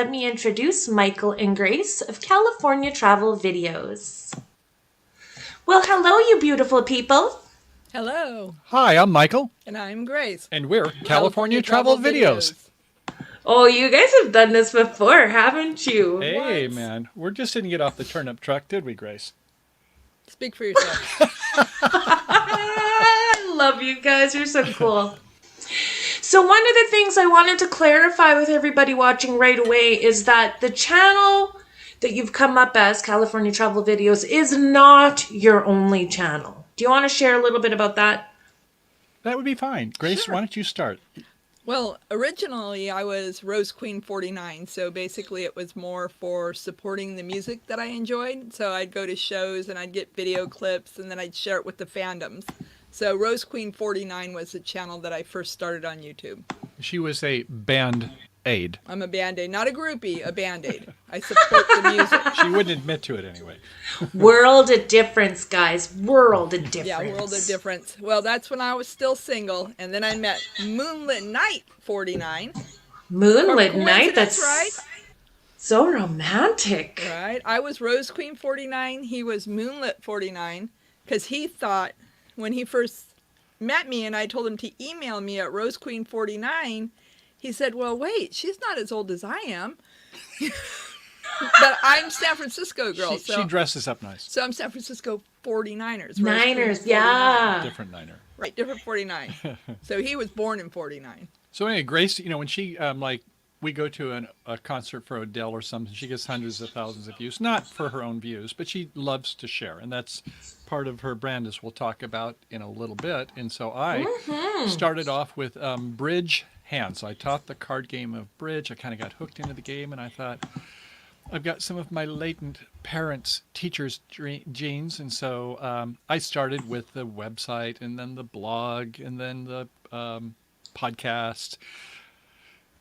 Let me introduce Michael and Grace of California Travel Videos. Well, hello, you beautiful people. Hello. Hi, I'm Michael. And I'm Grace. And we're California Travel Videos. Oh, you guys have done this before, haven't you? Hey, man. We just didn't get off the turnip truck, did we, Grace? Speak for yourself. I love you guys. You're so cool. So one of the things I wanted to clarify with everybody watching right away is that the channel that you've come up as, California Travel Videos, is not your only channel. Do you want to share a little bit about that? That would be fine. Grace, Sure. Why don't you start? Well, originally I was Rose Queen 49, so basically it was more for supporting the music that I enjoyed. So I'd go to shows and I'd get video clips and then I'd share it with the fandoms. So Rose Queen 49 was the channel that I first started on YouTube. She was a band aid. I'm a Band-Aid, not a groupie, a Band-Aid. I support the music. She wouldn't admit to it anyway. World of difference, guys. World of difference. Yeah, world of difference. Well, that's when I was still single, and then I met Moonlit Night 49. Moonlit Night, that's right. So romantic. Right. I was Rose Queen 49. He was Moonlit 49 because he thought when he first met me and I told him to email me at Rose Queen 49, he said, well, wait, she's not as old as I am. But I'm San Francisco girl. She dresses up nice. So I'm San Francisco 49ers. Niners, yeah. Different Niner. Right, different 49. So he was born in 49. So anyway, Grace, when she, we go to a concert for Adele or something, she gets hundreds of thousands of views, not for her own views, but she loves to share. And that's part of her brand, as we'll talk about in a little bit. And so I started off with bridge hands. So I taught the card game of bridge. I kind of got hooked into the game, and I thought, I've got some of my latent parents, teachers' genes. And so I started with the website and then the blog and then the podcast.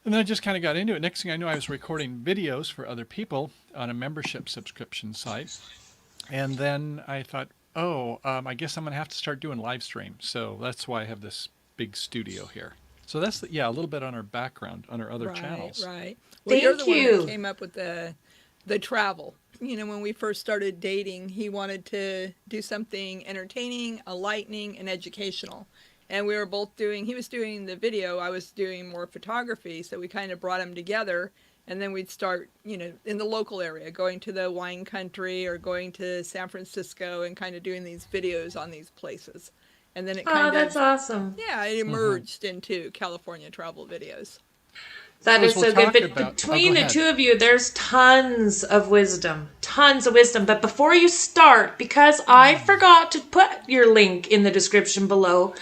And then I just kind of got into it. Next thing I knew, I was recording videos for other people on a membership subscription site. And then I thought, I guess I'm going to have to start doing live stream. So that's why I have this big studio here. So that's, a little bit on our background, on our other channels. Right. Well, Thank you're you. the one that came up with the travel. When we first started dating, he wanted to do something entertaining, enlightening, and educational. And we were both he was doing the video, I was doing more photography, so we kind of brought them together. And then we'd start, in the local area, going to the wine country or going to San Francisco and kind of doing these videos on these places. And then it kind that's awesome. Yeah, it emerged into California Travel Videos. That is so good. But go between the ahead. two of you, there's tons of wisdom. But before you start, because I forgot to put your link in the description below,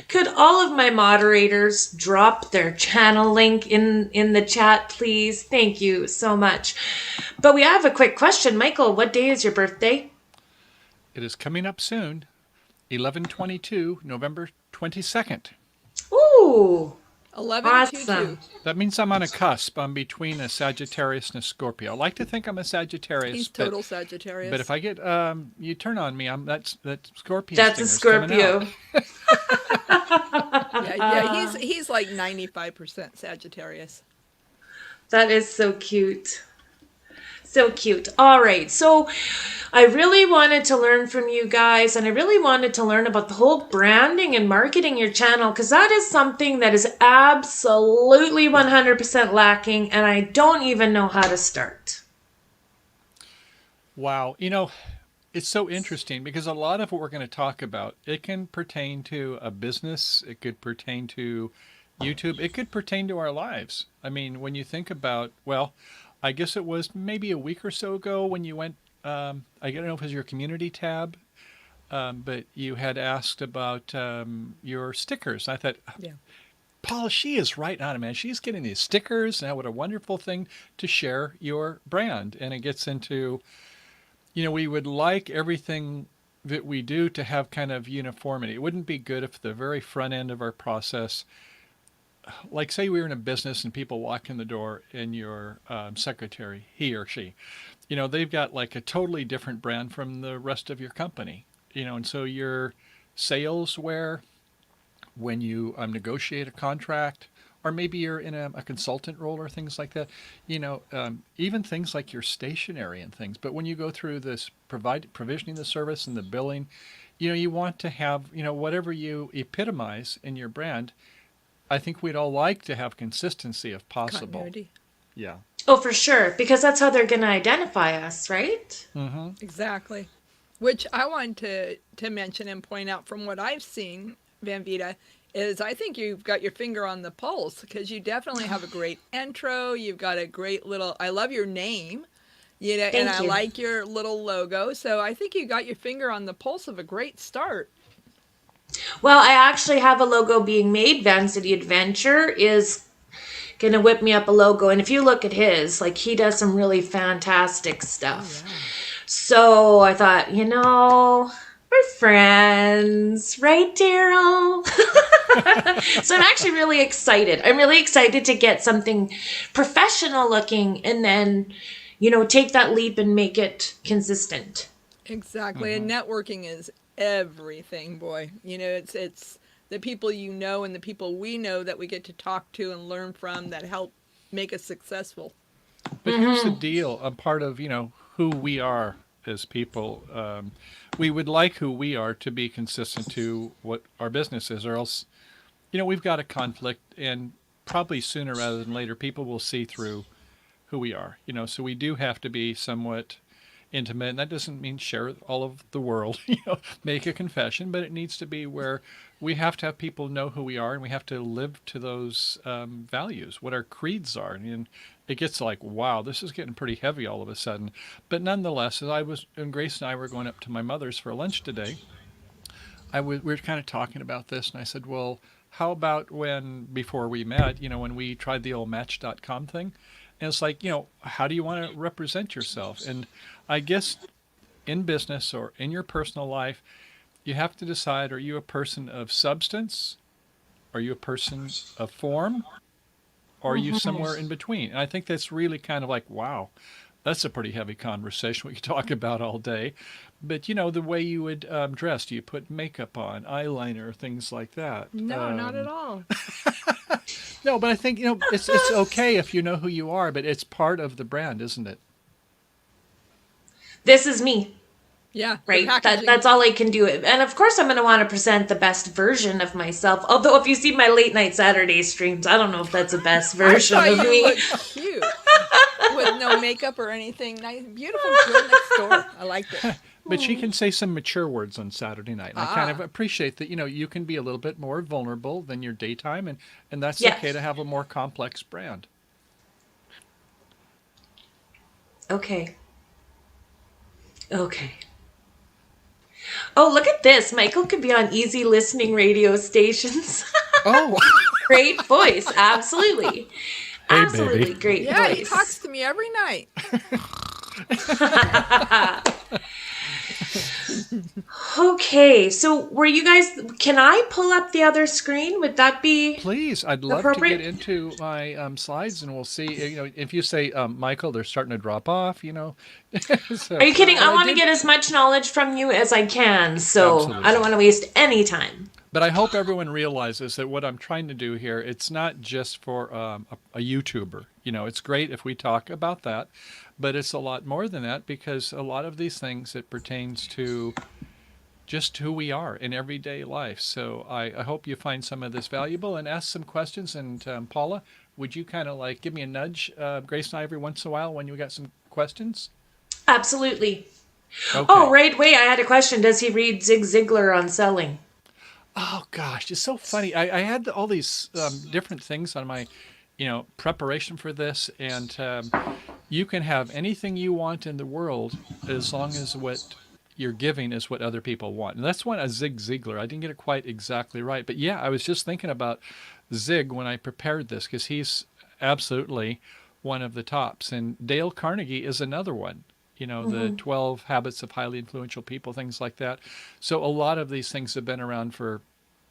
could all of my moderators drop their channel link in the chat, please? Thank you so much. But we have a quick question. Michael, what day is your birthday? It is coming up soon, 11/22, November 22nd. Ooh. 11/22. Awesome. That means I'm on a cusp. I'm between a Sagittarius and a Scorpio. I like to think I'm a Sagittarius. He's total Sagittarius. But if I get you turn on me, that Scorpio. That's a Scorpio. yeah, he's like 95% Sagittarius. That is so cute. So cute. All right. So I really wanted to learn from you guys, and I really wanted to learn about the whole branding and marketing your channel, because that is something that is absolutely 100% lacking, and I don't even know how to start. Wow. It's so interesting because a lot of what we're going to talk about, it can pertain to a business. It could pertain to YouTube. It could pertain to our lives. I mean, when you think about, I guess it was maybe a week or so ago when you went, I don't know if it was your community tab, but you had asked about your stickers. I thought, Yeah. Paula, she is right on it, man. She's getting these stickers. Now, what a wonderful thing to share your brand. And it gets into, we would like everything that we do to have kind of uniformity. It wouldn't be good if the very front end of our process, like say we were in a business and people walk in the door and your secretary, he or she, they've got like a totally different brand from the rest of your company, and so your sales when you negotiate a contract or maybe you're in a consultant role or things like that. Even things like your stationery and things. But when you go through this provisioning the service and the billing, you want to have, whatever you epitomize in your brand. I think we'd all like to have consistency if possible. Continuity. Yeah. Oh, for sure, because that's how they're going to identify us, right? Mm-hmm. Exactly. Which I want to mention and point out from what I've seen, Vanvida, is I think you've got your finger on the pulse, because you definitely have a great intro. You've got a great little, I love your name, and I like your little logo. So I think you got your finger on the pulse of a great start. Well, I actually have a logo being made. Van City Adventure is going to whip me up a logo. And if you look at his, like, he does some really fantastic stuff. Oh, yeah. So I thought, we're friends, right, Daryl? So I'm actually really excited. I'm really excited to get something professional looking and then, take that leap and make it consistent. Exactly. Mm-hmm. And networking is everything, boy. It's the people and the people we know that we get to talk to and learn from that help make us successful. But here's the deal. A part of, who we are as people, we would like who we are to be consistent to what our business is, or else, we've got a conflict, and probably sooner rather than later, people will see through who we are, so we do have to be somewhat intimate, and that doesn't mean share all of the world, make a confession, but it needs to be where we have to have people know who we are, and we have to live to those values, what our creeds are. And it gets like, wow, this is getting pretty heavy all of a sudden. But nonetheless, and Grace and I were going up to my mother's for lunch today, we were kind of talking about this, and I said, well, how about before we met, when we tried the old Match.com thing, and it's like, how do you want to represent yourself? And I guess in business or in your personal life, you have to decide, are you a person of substance? Are you a person of form? Or are you somewhere in between? And I think that's really kind of like, wow, that's a pretty heavy conversation we could talk about all day. But, the way you would dress, do you put makeup on, eyeliner, things like that? No, not at all. No, but I think, it's okay if you know who you are, but it's part of the brand, isn't it? This is me. Yeah. Right. That's all I can do. And of course, I'm going to want to present the best version of myself. Although if you see my late night Saturday streams, I don't know if that's the best version of me. Look cute. With no makeup or anything. Nice, beautiful girl next door. I liked it. But she can say some mature words on Saturday night. And I kind of appreciate that, you can be a little bit more vulnerable than your daytime. And that's okay to have a more complex brand. Okay. Oh, look at this. Michael could be on easy listening radio stations. Oh. Great voice. Absolutely. Hey, absolutely baby. Great voice. Yeah, he talks to me every night. Okay, so were you guys, can I pull up the other screen? Would that be Please, I'd love to get into my slides, and we'll see, if you say, Michael, they're starting to drop off, So, are you kidding? I want to get as much knowledge from you as I can, so absolutely. I don't want to waste any time. But I hope everyone realizes that what I'm trying to do here, it's not just for a YouTuber. It's great if we talk about that, but it's a lot more than that, because a lot of these things, it pertains to just who we are in everyday life. So I hope you find some of this valuable and ask some questions. And Paula, would you kind of give me a nudge, Grace and I, every once in a while when you got some questions? Absolutely. Okay. Oh, right. Wait, I had a question. Does he read Zig Ziglar on selling? Oh, gosh, it's so funny. I had all these different things on my, preparation for this. And you can have anything you want in the world as long as what you're giving is what other people want. And that's one, a Zig Ziglar. I didn't get it quite exactly right. But yeah, I was just thinking about Zig when I prepared this, because he's absolutely one of the tops. And Dale Carnegie is another one. The 12 Habits of Highly Influential People, things like that. So a lot of these things have been around for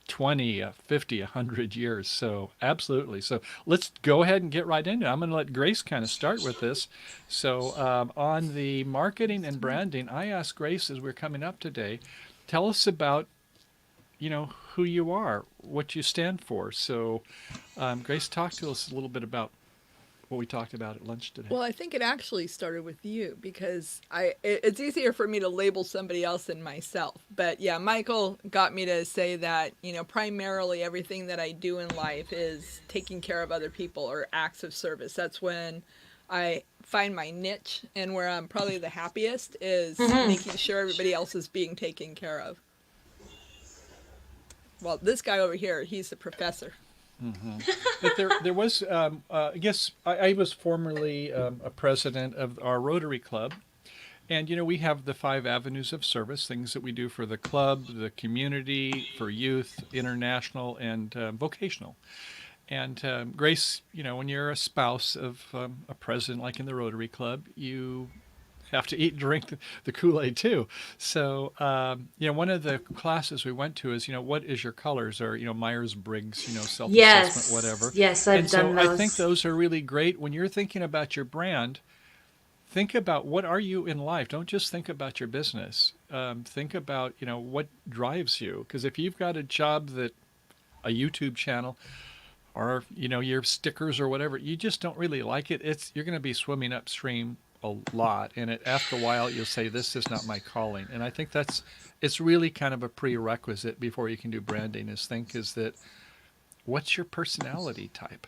20, 50, 100 years. So absolutely. So let's go ahead and get right into it. I'm going to let Grace kind of start with this. So on the marketing and branding, I asked Grace as we're coming up today, tell us about who you are, what you stand for. So, Grace, talk to us a little bit about what we talked about at lunch today. Well, I think it actually started with you because it's easier for me to label somebody else than myself. But yeah, Michael got me to say that, primarily everything that I do in life is taking care of other people or acts of service. That's when I find my niche, and where I'm probably the happiest is making sure everybody else is being taken care of. Well, this guy over here, he's the professor. But there was, I guess, I was formerly a president of our Rotary Club. And, we have the 5 avenues of service, things that we do for the club, the community, for youth, international, and vocational. And Grace, when you're a spouse of a president like in the Rotary Club, you have to eat and drink the Kool-Aid too. So, one of the classes we went to is, what is your colors, or, Myers-Briggs, self-assessment, Yes. whatever. Yes, I've done those. I think those are really great. When you're thinking about your brand, think about what are you in life. Don't just think about your business. Think about, what drives you. Because if you've got a job a YouTube channel, or, your stickers or whatever, you just don't really like it, you're going to be swimming upstream a lot, and after a while you'll say, this is not my calling. And I think it's really kind of a prerequisite before you can do branding, is that what's your personality type?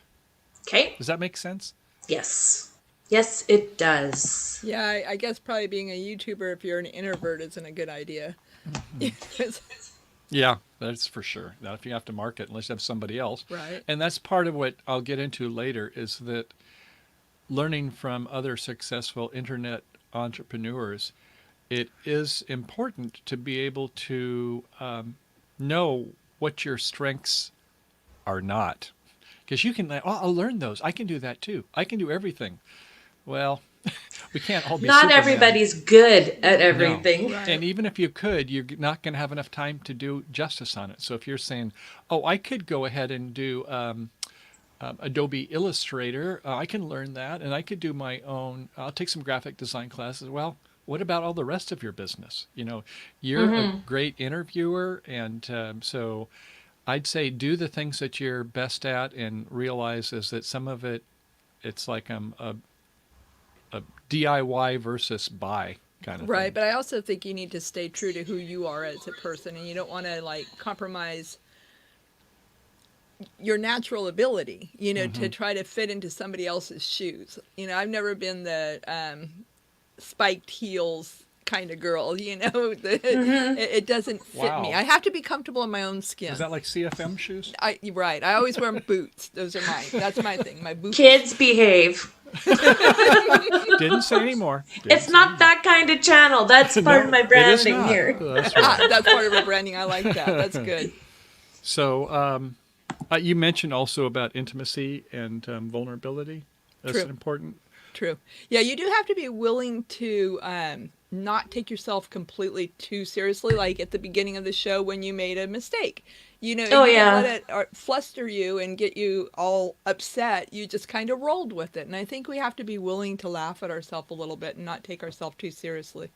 Okay. Does that make sense? Yes, it does. Yeah, I guess probably being a YouTuber, if you're an introvert, isn't a good idea. Yeah, that's for sure. Now, if you have to market, unless you have somebody else. Right. And that's part of what I'll get into later, is that learning from other successful internet entrepreneurs, it is important to be able to know what your strengths are not. Because you can, I'll learn those. I can do that too. I can do everything. Well, we can't all be Not Superman. everybody's good at everything. No. Right. And even if you could, you're not going to have enough time to do justice on it. So if you're saying, oh, I could go ahead and do Adobe Illustrator, I can learn that, and I could do my own, I'll take some graphic design classes. Well, what about all the rest of your business? You're a great interviewer, and so I'd say do the things that you're best at, and realize is that some of it's like a DIY versus buy kind of Right, thing. but I also think you need to stay true to who you are as a person, and you don't want to compromise your natural ability, to try to fit into somebody else's shoes. I've never been the spiked heels kind of girl, it doesn't fit me. Wow. I have to be comfortable in my own skin. Is that like CFM shoes? Right. I always wear boots. Those are that's my thing. My boots. Kids, behave. Didn't say anymore. It's not that kind of channel. That's part of my branding here. That's right. That's part of our branding. I like that. That's good. So you mentioned also about intimacy and vulnerability. That's True. important. True. Yeah, you do have to be willing to not take yourself completely too seriously. Like at the beginning of the show when you made a mistake, you Oh, didn't yeah. let it fluster you and get you all upset. You just kind of rolled with it. And I think we have to be willing to laugh at ourselves a little bit and not take ourselves too seriously.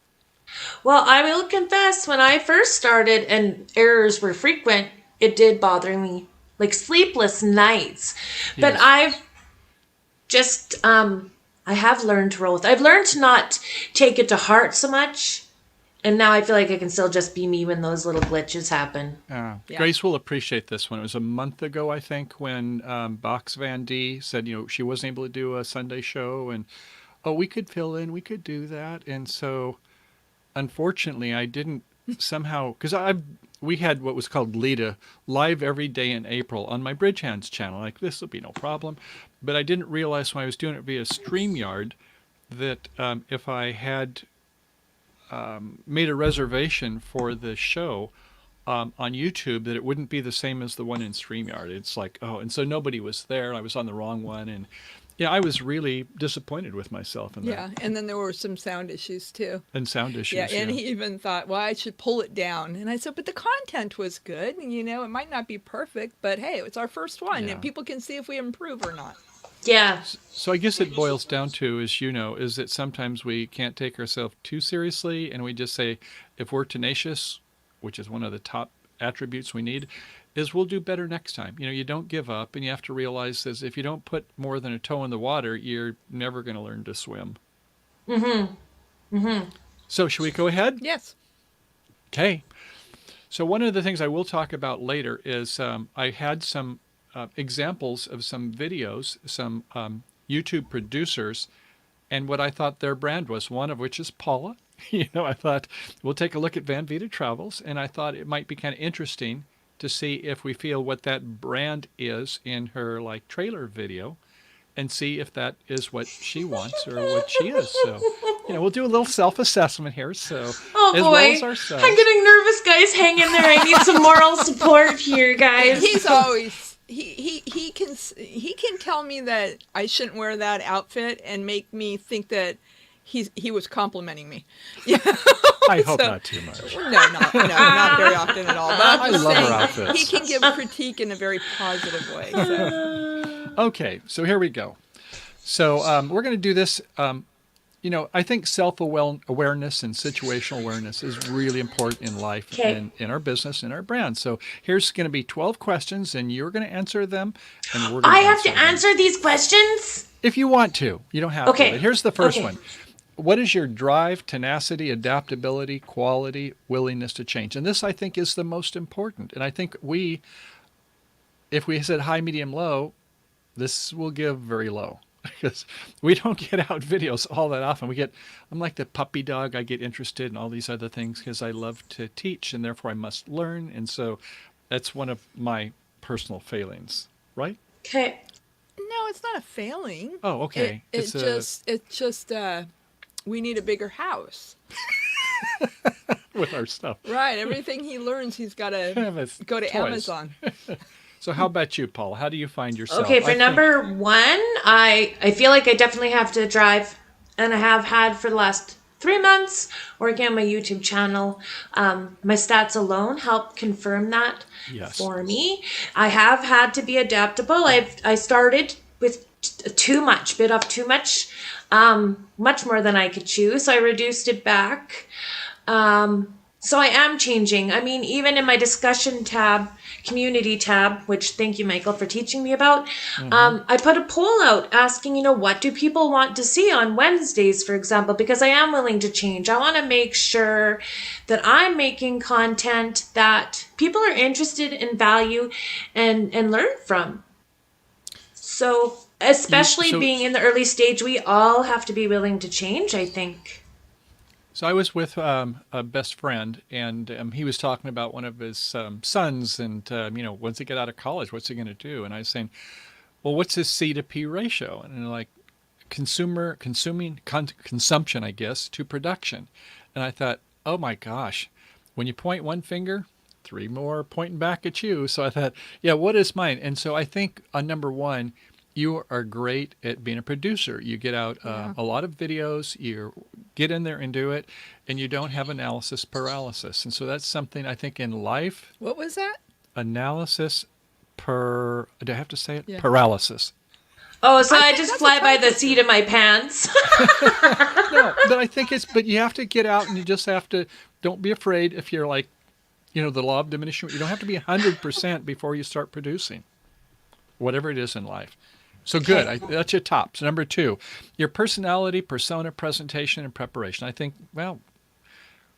Well, I will confess, when I first started and errors were frequent, it did bother me, like sleepless nights. But Yes. I've just, I have learned to roll with it. I've learned to not take it to heart so much. And now I feel like I can still just be me when those little glitches happen. Yeah. Grace will appreciate this one. It was a month ago, I think, when Box Van D said, she wasn't able to do a Sunday show, and we could fill in, we could do that. And so, unfortunately, I didn't somehow, because we had what was called Lita live every day in April on my Bridge Hands channel. Like, this will be no problem. But I didn't realize when I was doing it via StreamYard that if I had made a reservation for the show on YouTube, that it wouldn't be the same as the one in StreamYard. It's like, and so nobody was there. I was on the wrong one. And I was really disappointed with myself in that. Yeah, and then there were some sound issues too. And sound issues. Yeah, and he even thought, well, I should pull it down. And I said, but the content was good. It might not be perfect, but hey, it's our first one, Yeah. and people can see if we improve or not. Yeah. So I guess it boils down to, is that sometimes we can't take ourselves too seriously, and we just say, if we're tenacious, which is one of the top attributes we need, is we'll do better next time. You don't give up, and you have to realize that if you don't put more than a toe in the water, you're never going to learn to swim. So should we go ahead? Yes. Okay. So one of the things I will talk about later is I had some examples of some videos, some YouTube producers, and what I thought their brand was, one of which is Paula. I thought we'll take a look at Vanvida Travels, and I thought it might be kind of interesting to see if we feel what that brand is in her trailer video, and see if that is what she wants or what she is. So, we'll do a little self-assessment here. So, oh as boy, well as ourselves. I'm getting nervous, guys. Hang in there. I need some moral support here, guys. He's always he can tell me that I shouldn't wear that outfit and make me think that he was complimenting me. Yeah. I hope not too much. No, not very often at all. But I love her outfits. He can give critique in a very positive way. So. Okay, so here we go. So we're going to do this. I think self-awareness and situational awareness is really important in life and in our business and our brand. So here's going to be 12 questions, and you're going to answer them, and we're going to have to answer these questions? If you want to. You don't have to. But here's the first one. What is your drive, tenacity, adaptability, quality, willingness to change? And this, I think, is the most important. And I think if we said high, medium, low, this will give very low. Because we don't get out videos all that often. I'm like the puppy dog. I get interested in all these other things because I love to teach, and therefore I must learn. And so that's one of my personal failings, right? Okay. No, it's not a failing. Oh, okay. It's just we need a bigger house. With our stuff. Right. Everything he learns, he's got to go to Amazon. So how about you, Paul? How do you find yourself? Okay, for number one, I feel like I definitely have to drive, and I have had for the last 3 months working on my YouTube channel. My stats alone help confirm that for me. I have had to be adaptable. I started with bit off too much, much more than I could chew, so I reduced it back. So I am changing. I mean, even in my discussion tab, community tab, which thank you, Michael, for teaching me about, I put a poll out asking, what do people want to see on Wednesdays, for example, because I am willing to change. I want to make sure that I'm making content that people are interested in, value, and learn from. So, especially being in the early stage, we all have to be willing to change, I think. So I was with a best friend, and he was talking about one of his sons, and once he get out of college, what's he going to do? And I was saying, well, what's his C to P ratio? And like consumption, I guess, to production. And I thought, oh my gosh, when you point one finger, 3 more pointing back at you. So I thought, yeah, what is mine? And so I think on number one, you are great at being a producer. You get out a lot of videos, you get in there and do it, and you don't have analysis paralysis. And so that's something I think in life. What was that? Analysis do I have to say it? Yeah. Paralysis. Oh, so I just fly by the seat of my pants. No, but I think but you have to get out, and you just have to, don't be afraid if you're like, the law of diminishing. You don't have to be 100% before you start producing, whatever it is in life. So good. That's your top. So number 2, your personality, persona, presentation, and preparation. I think, well,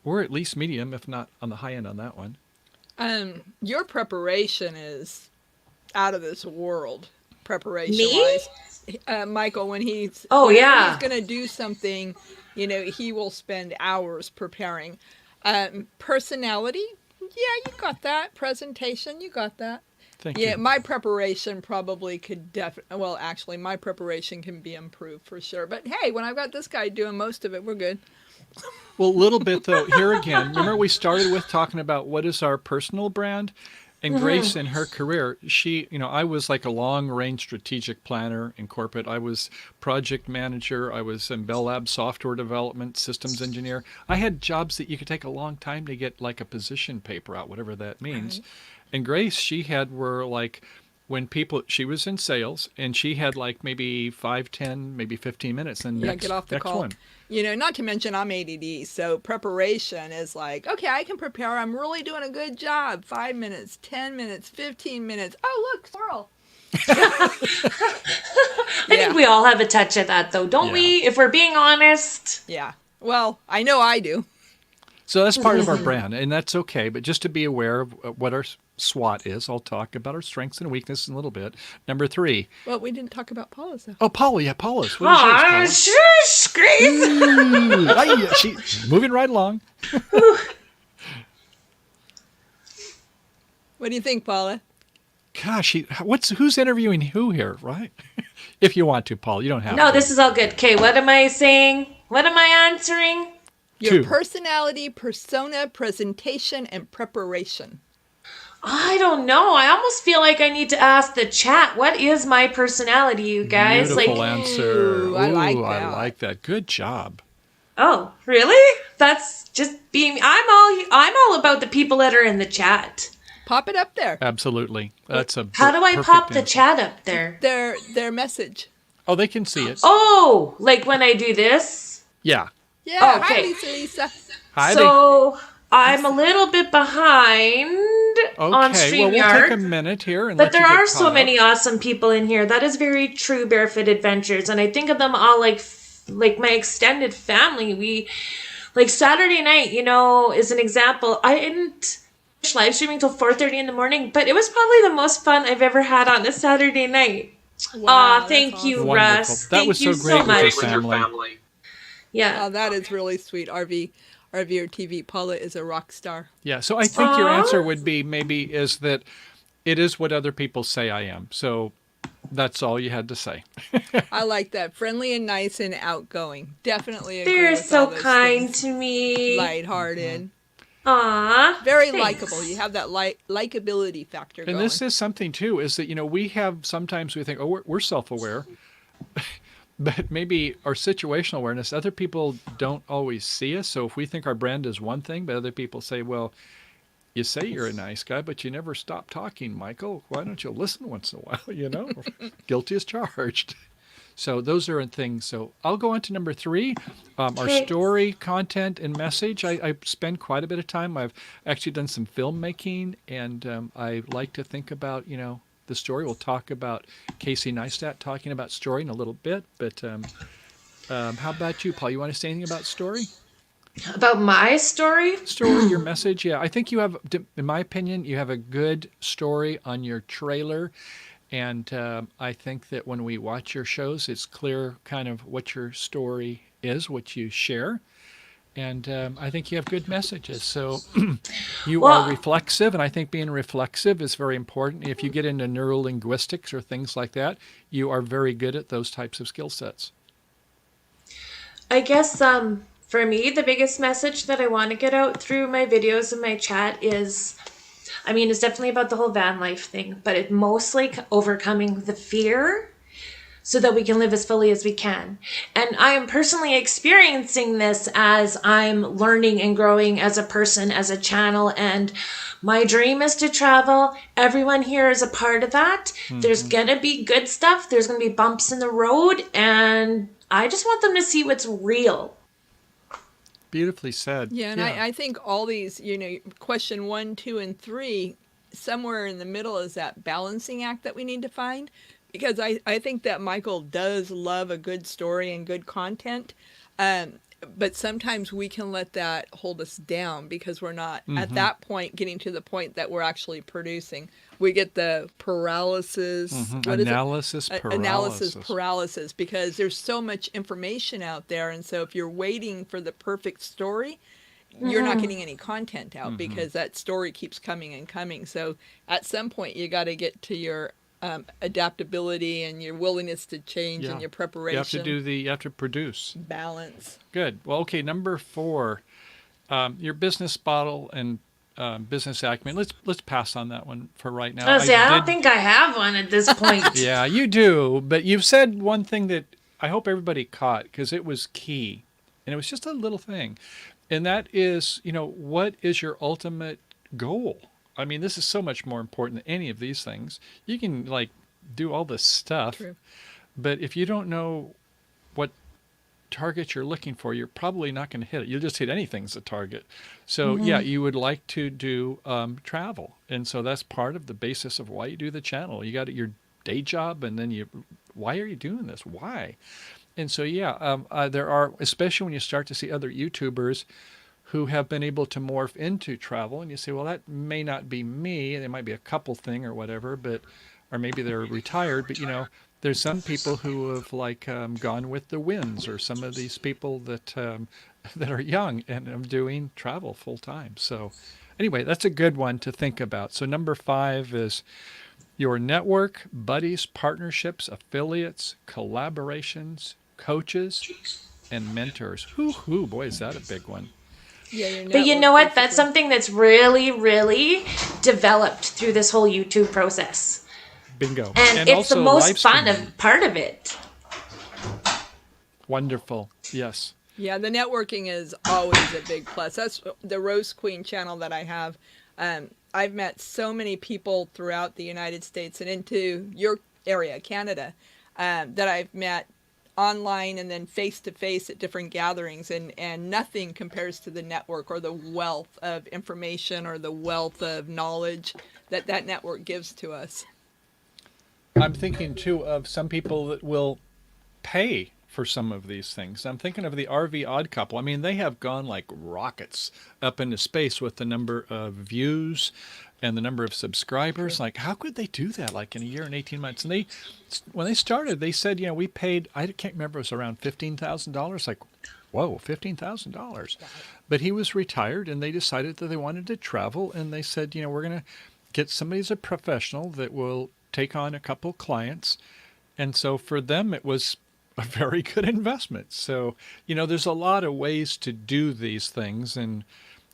we're at least medium, if not on the high end on that one. Your preparation is out of this world, preparation-wise. Michael, when he's going to do something, he will spend hours preparing. Personality, you got that. Presentation, you got that. Thank you. My preparation probably could actually, my preparation can be improved for sure. But hey, when I've got this guy doing most of it, we're good. Well, a little bit though. Here again, remember we started with talking about what is our personal brand? And Grace in her career, she, I was like a long-range strategic planner in corporate. I was project manager. I was in Bell Labs software development, systems engineer. I had jobs that you could take a long time to get like a position paper out, whatever that means. Right. And Grace, she were like when she was in sales and she had like maybe 5, 10, maybe 15 minutes. And get off the next call. one. Not to mention I'm ADD, so preparation is like, okay, I can prepare. I'm really doing a good job. 5 minutes, 10 minutes, 15 minutes. Oh, look, squirrel. I think we all have a touch of that, though, don't we? If we're being honest. Yeah. Well, I know I do. So that's part of our brand, and that's okay. But just to be aware of what our SWOT is, I'll talk about our strengths and weaknesses in a little bit. Number 3. Well, we didn't talk about Paula's, though. Oh, Paula. Yeah, Paula's. What is yours, Paula? Shush, Grace. She's moving right along. What do you think, Paula? Gosh, who's interviewing who here, right? If you want to, Paul, you don't have to. No, this is all good. Okay, what am I saying? What am I answering? Your personality, persona, presentation, and preparation. I don't know. I almost feel like I need to ask the chat. What is my personality, you guys? Beautiful answer. Ooh, I like that. I like that. Good job. Oh, really? That's just being. I'm all about the people that are in the chat. Pop it up there. Absolutely. That's a. How do I pop the chat up there? Their message. Oh, they can see it. Oh, like when I do this? Yeah. Yeah. Okay. Hi, Lisa. Hi. So I'm a little bit behind on StreamYard. Well, we'll take a minute here and but let you there get are so caught many up. awesome people in here. That is very true, Barefoot Adventures, and I think of them all like my extended family. We like Saturday night, is an example. I didn't live streaming till 4:30 in the morning, but it was probably the most fun I've ever had on a Saturday night. Wow, thank you, Wonderful. Russ. That Thank was you so great much. with your family. Yeah. Oh, that is really sweet. RV or TV. Paula is a rock star. Yeah. So I think your answer would be is that it is what other people say I am. So that's all you had to say. I like that. Friendly and nice and outgoing. Definitely agree They're with so all those kind things. to me. Lighthearted. Aw. Very thanks. likable. You have that likability factor And going. this is something too, is that, we have, sometimes we think, oh, we're self-aware, but maybe our situational awareness, other people don't always see us. So if we think our brand is one thing, but other people say, well, you say you're a nice guy, but you never stop talking, Michael. Why don't you listen once in a while, Guilty as charged. So those are things. So I'll go on to number 3, our story, content, and message. I spend quite a bit of time. I've actually done some filmmaking, and I like to think about, the story. We'll talk about Casey Neistat talking about story in a little bit. But how about you, Paul? You want to say anything about story? About my story? Story, your message? Yeah, I think you have, in my opinion, you have a good story on your trailer. And I think that when we watch your shows, it's clear kind of what your story is, what you share. And I think you have good messages. So you are reflexive, and I think being reflexive is very important. If you get into neurolinguistics or things like that, you are very good at those types of skill sets. I guess for me, the biggest message that I want to get out through my videos and my chat is, it's definitely about the whole van life thing, but it's mostly overcoming the fear so that we can live as fully as we can. And I am personally experiencing this as I'm learning and growing as a person, as a channel, and my dream is to travel. Everyone here is a part of that. Mm-hmm. There's gonna be good stuff. There's gonna be bumps in the road, and I just want them to see what's real. Beautifully said. Yeah, and I think all these, question 1, 2, and 3, somewhere in the middle is that balancing act that we need to find. Because I think that Michael does love a good story and good content. But sometimes we can let that hold us down because we're not at that point getting to the point that we're actually producing. We get the paralysis. Analysis paralysis because there's so much information out there. And so if you're waiting for the perfect story, you're not getting any content out because that story keeps coming and coming. So at some point you got to get to your adaptability and your willingness to change and your preparation. You have to produce. Balance. Good. Well, okay, number 4, your business model and business acumen. Let's pass on that one for right now. I don't think I have one at this point. Yeah, you do. But you've said one thing that I hope everybody caught because it was key. And it was just a little thing. And that is, what is your ultimate goal? I mean, this is so much more important than any of these things. You can like do all this stuff, True. but if you don't know what target you're looking for, you're probably not going to hit it. You'll just hit anything as a target. So yeah, you would like to do travel, and so that's part of the basis of why you do the channel. You got your day job, and then why are you doing this? Why? And so yeah, there are, especially when you start to see other YouTubers who have been able to morph into travel, and you say, well, that may not be me. It might be a couple thing or whatever, but or maybe they're retired, but there's some people who have like gone with the winds, or some of these people that that are young and are doing travel full time. So anyway, that's a good one to think about. So number 5 is your network, buddies, partnerships, affiliates, collaborations, coaches, and mentors. Hoo, boy, is that a big one. Yeah, your But you network, know what? That's basically. something that's really, really developed through this whole YouTube process. Bingo. And it's the also most live fun streaming. part of it. Wonderful. Yes. Yeah, the networking is always a big plus. That's the Rose Queen channel that I have. I've met so many people throughout the United States and into your area, Canada, that I've met online and then face to face at different gatherings, and nothing compares to the network or the wealth of information or the wealth of knowledge that network gives to us. I'm thinking too of some people that will pay for some of these things. I'm thinking of the RV Odd Couple. I mean, they have gone like rockets up into space with the number of views and the number of subscribers. Like, how could they do that like in a year and 18 months? And when they started, they said, we paid, I can't remember, it was around $15,000. Like, whoa, $15,000. But he was retired, and they decided that they wanted to travel, and they said, we're going to get somebody as a professional that will take on a couple clients. And so for them, it was a very good investment. So, there's a lot of ways to do these things. And,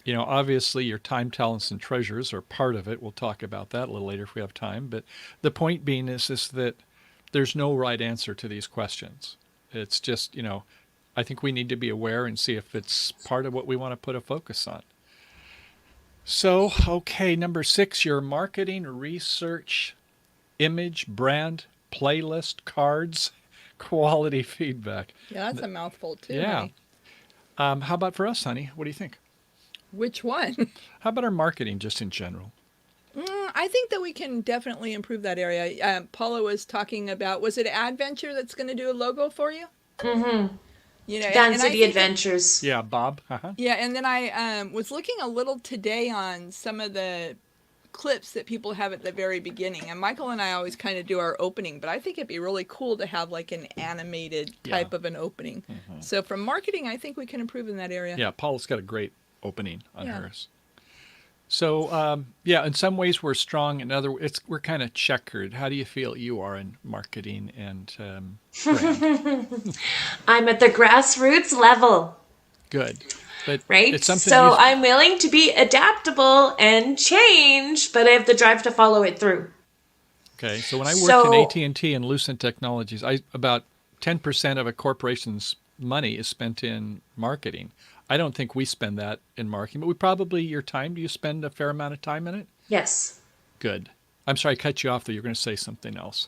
obviously your time, talents, and treasures are part of it. We'll talk about that a little later if we have time. But the point being is that there's no right answer to these questions. It's just, I think we need to be aware and see if it's part of what we want to put a focus on. So, okay, number 6, your marketing, research, image, brand, playlist, cards, quality feedback. Yeah, that's a mouthful too. Yeah. Honey. How about for us, honey? What do you think? Which one? How about our marketing just in general? I think that we can definitely improve that area. Paula was talking about, was it Adventure that's going to do a logo for you? Mm-hmm. And I City think Adventures. Yeah, Bob. Uh-huh. Yeah, and then I was looking a little today on some of the clips that people have at the very beginning. And Michael and I always kind of do our opening, but I think it'd be really cool to have like an animated type of an opening. Mm-hmm. So from marketing, I think we can improve in that area. Yeah, Paula's got a great opening on hers. So, in some ways we're strong. In other, we're kind of checkered. How do you feel you are in marketing and brand? I'm at the grassroots level. Good. But right? It's something so I'm willing to be adaptable and change, but I have the drive to follow it through. Okay. So when I worked in AT&T and Lucent Technologies, about 10% of a corporation's money is spent in marketing. I don't think we spend that in marketing, but we probably, your time, do you spend a fair amount of time in it? Yes. Good. I'm sorry I cut you off, though. You're going to say something else.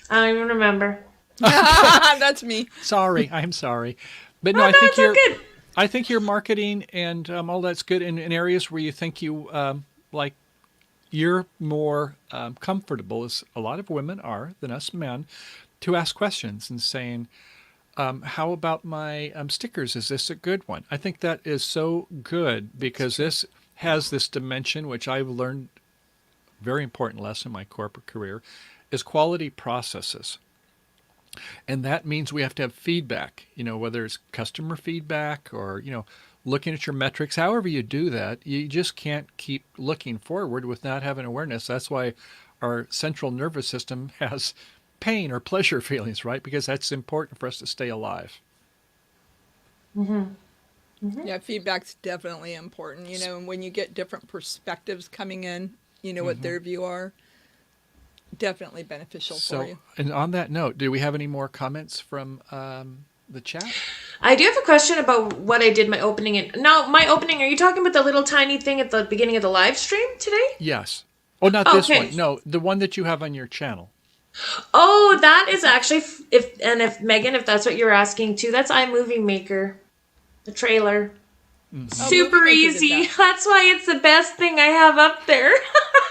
I don't even remember. That's me. Sorry. I'm sorry. But I think you're good. I think your marketing and all that's good in areas where you think you, like, you're more comfortable, as a lot of women are than us men, to ask questions and saying, how about my stickers? Is this a good one? I think that is so good because this has this dimension, which I've learned, very important lesson in my corporate career, is quality processes. And that means we have to have feedback, whether it's customer feedback or, looking at your metrics. However you do that, you just can't keep looking forward without having awareness. That's why our central nervous system has pain or pleasure feelings, right? Because that's important for us to stay alive. Mm-hmm. Mm-hmm. Yeah, feedback's definitely important. And when you get different perspectives coming in, what their view are, definitely beneficial for you. And on that note, do we have any more comments from the chat? I do have a question about what I did my opening in. Now, my opening, are you talking about the little tiny thing at the beginning of the live stream today? Yes. Oh, not this Okay. one. No, the one that you have on your channel. Oh, that is actually, if Megan, if that's what you're asking too, that's iMovie Maker, the trailer. Super Movie Maker did easy. that. That's why it's the best thing I have up there.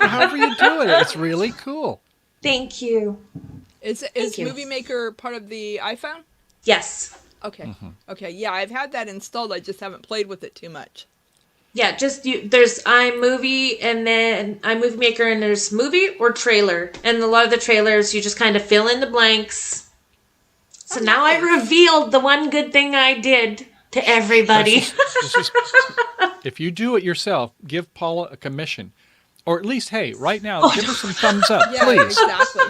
However you do it, it's really cool. Thank you. Is you. Movie Maker part of the iPhone? Yes. Okay. Okay. Yeah, I've had that installed. I just haven't played with it too much. Yeah, there's iMovie and then iMovie Maker and there's movie or trailer. And a lot of the trailers, you just kind of fill in the blanks. So now I revealed the one good thing I did to everybody. If you do it yourself, give Paula a commission. Or at least, hey, right now, give her some thumbs up, Yeah, please. exactly.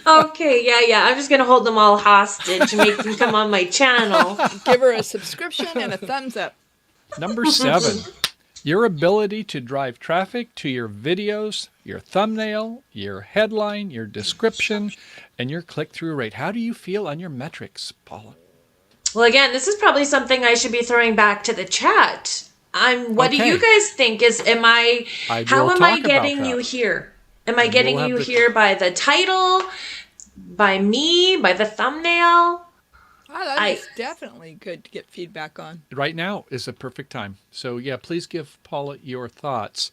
Okay, yeah. I'm just going to hold them all hostage and make them come on my channel. Give her a subscription and a thumbs up. Number 7, your ability to drive traffic to your videos, your thumbnail, your headline, your description, and your click-through rate. How do you feel on your metrics, Paula? Well, again, this is probably something I should be throwing back to the chat. What do you guys think? How am I getting you here? Am I getting you here by the title, by me, by the thumbnail? Oh, that is definitely good to get feedback on. Right now is a perfect time. So, yeah, please give Paula your thoughts.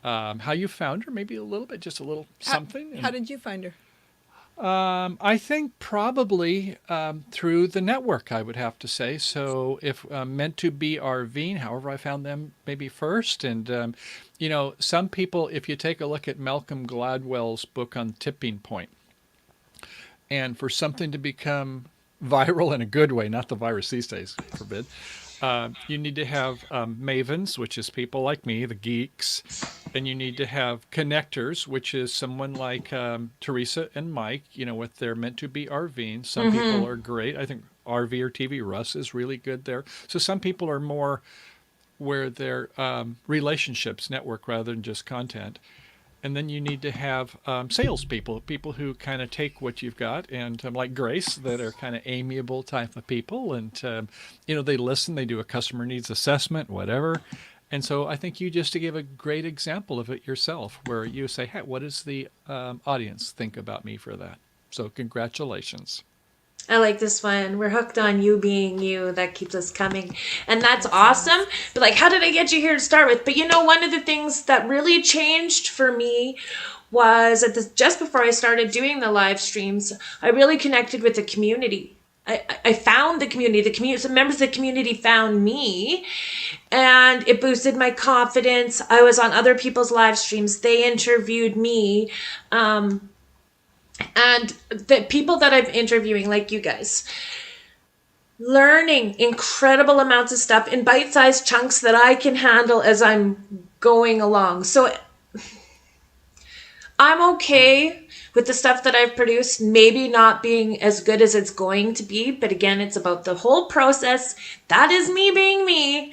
How you found her, maybe a little bit, just a little something. How did you find her? I think probably through the network, I would have to say. So if Meant to Be RVing, however I found them maybe first. And, some people, if you take a look at Malcolm Gladwell's book on Tipping Point, and for something to become viral in a good way, not the virus these days, forbid, you need to have mavens, which is people like me, the geeks, and you need to have connectors, which is someone like Teresa and Mike, with their Meant to Be RVing. Some people are great. I think RV or TV, Russ is really good there. So some people are more where their relationships network rather than just content. And then you need to have salespeople, people who kind of take what you've got, and like Grace, that are kind of amiable type of people. And, they listen, they do a customer needs assessment, whatever. And so I think you just gave a great example of it yourself, where you say, hey, what does the audience think about me for that? So congratulations. I like this one. We're hooked on you being you. That keeps us coming. And that's awesome. But how did I get you here to start with? But one of the things that really changed for me was just before I started doing the live streams, I really connected with the community. I found the community. Some members of the community found me, and it boosted my confidence. I was on other people's live streams. They interviewed me. And the people that I'm interviewing, like you guys, learning incredible amounts of stuff in bite-sized chunks that I can handle as I'm going along. So I'm okay with the stuff that I've produced maybe not being as good as it's going to be. But again, it's about the whole process. That is me being me.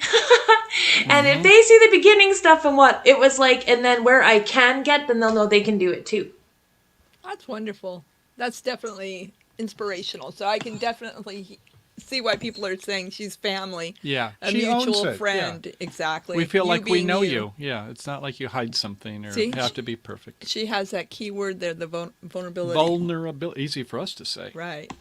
And if they see the beginning stuff and what it was like, and then where I can get, then they'll know they can do it too. That's wonderful. That's definitely inspirational. So I can definitely see why people are saying she's family. Yeah, a she mutual owns it. friend. Yeah. Exactly. We feel like we know you. you. Yeah, it's not like you hide something or See, have to be perfect. She has that key word there, the vulnerability. Vulnerability, easy for us to say. Right.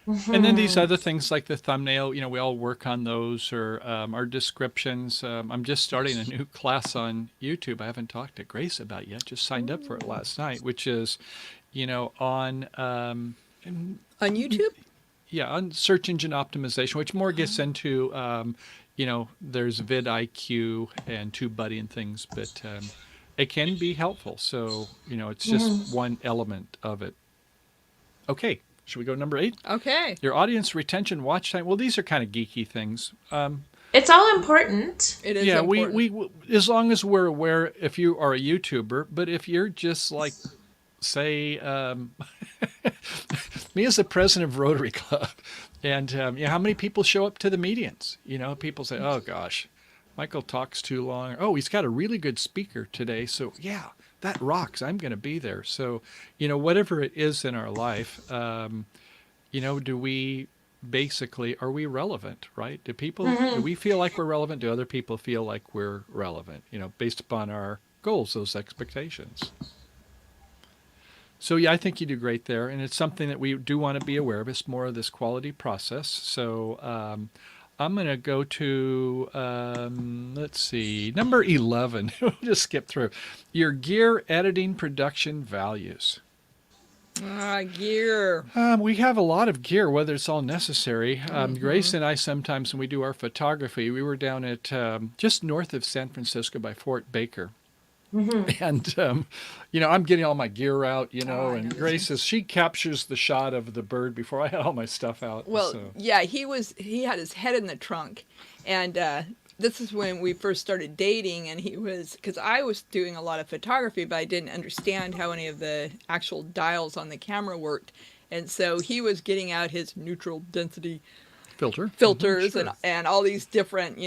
And then these other things like the thumbnail, we all work on those, or our descriptions. I'm just starting a new class on YouTube. I haven't talked to Grace about yet. Just signed up for it last night, which is, on YouTube? Yeah, on search engine optimization, which more gets into, there's vidIQ and TubeBuddy and things, but it can be helpful. So, it's just one element of it. Okay. Should we go to number 8? Okay. Your audience retention, watch time. Well, these are kind of geeky things. It's all important. It is. Yeah, important. we as long as we're aware if you are a YouTuber, but if you're just like, say, me as the president of Rotary Club, and how many people show up to the meetings? People say, "Oh gosh, Michael talks too long." Oh, he's got a really good speaker today, so yeah. That rocks. I'm going to be there. So, whatever it is in our life, do we basically, are we relevant, right? Do we feel like we're relevant? Do other people feel like we're relevant, based upon our goals, those expectations? So yeah, I think you do great there, and it's something that we do want to be aware of. It's more of this quality process. So I'm going to go to, let's see, number 11. We'll just skip through. Your gear editing production values. Gear. We have a lot of gear, whether it's all necessary. Grace and I sometimes, when we do our photography, we were down at just north of San Francisco by Fort Baker. And, I'm getting all my gear out, and Grace says she captures the shot of the bird before I had all my stuff out. Well, so. yeah, he had his head in the trunk. And this is when we first started dating. And because I was doing a lot of photography, but I didn't understand how any of the actual dials on the camera worked. And so he was getting out his neutral density filters Sure. and all these different,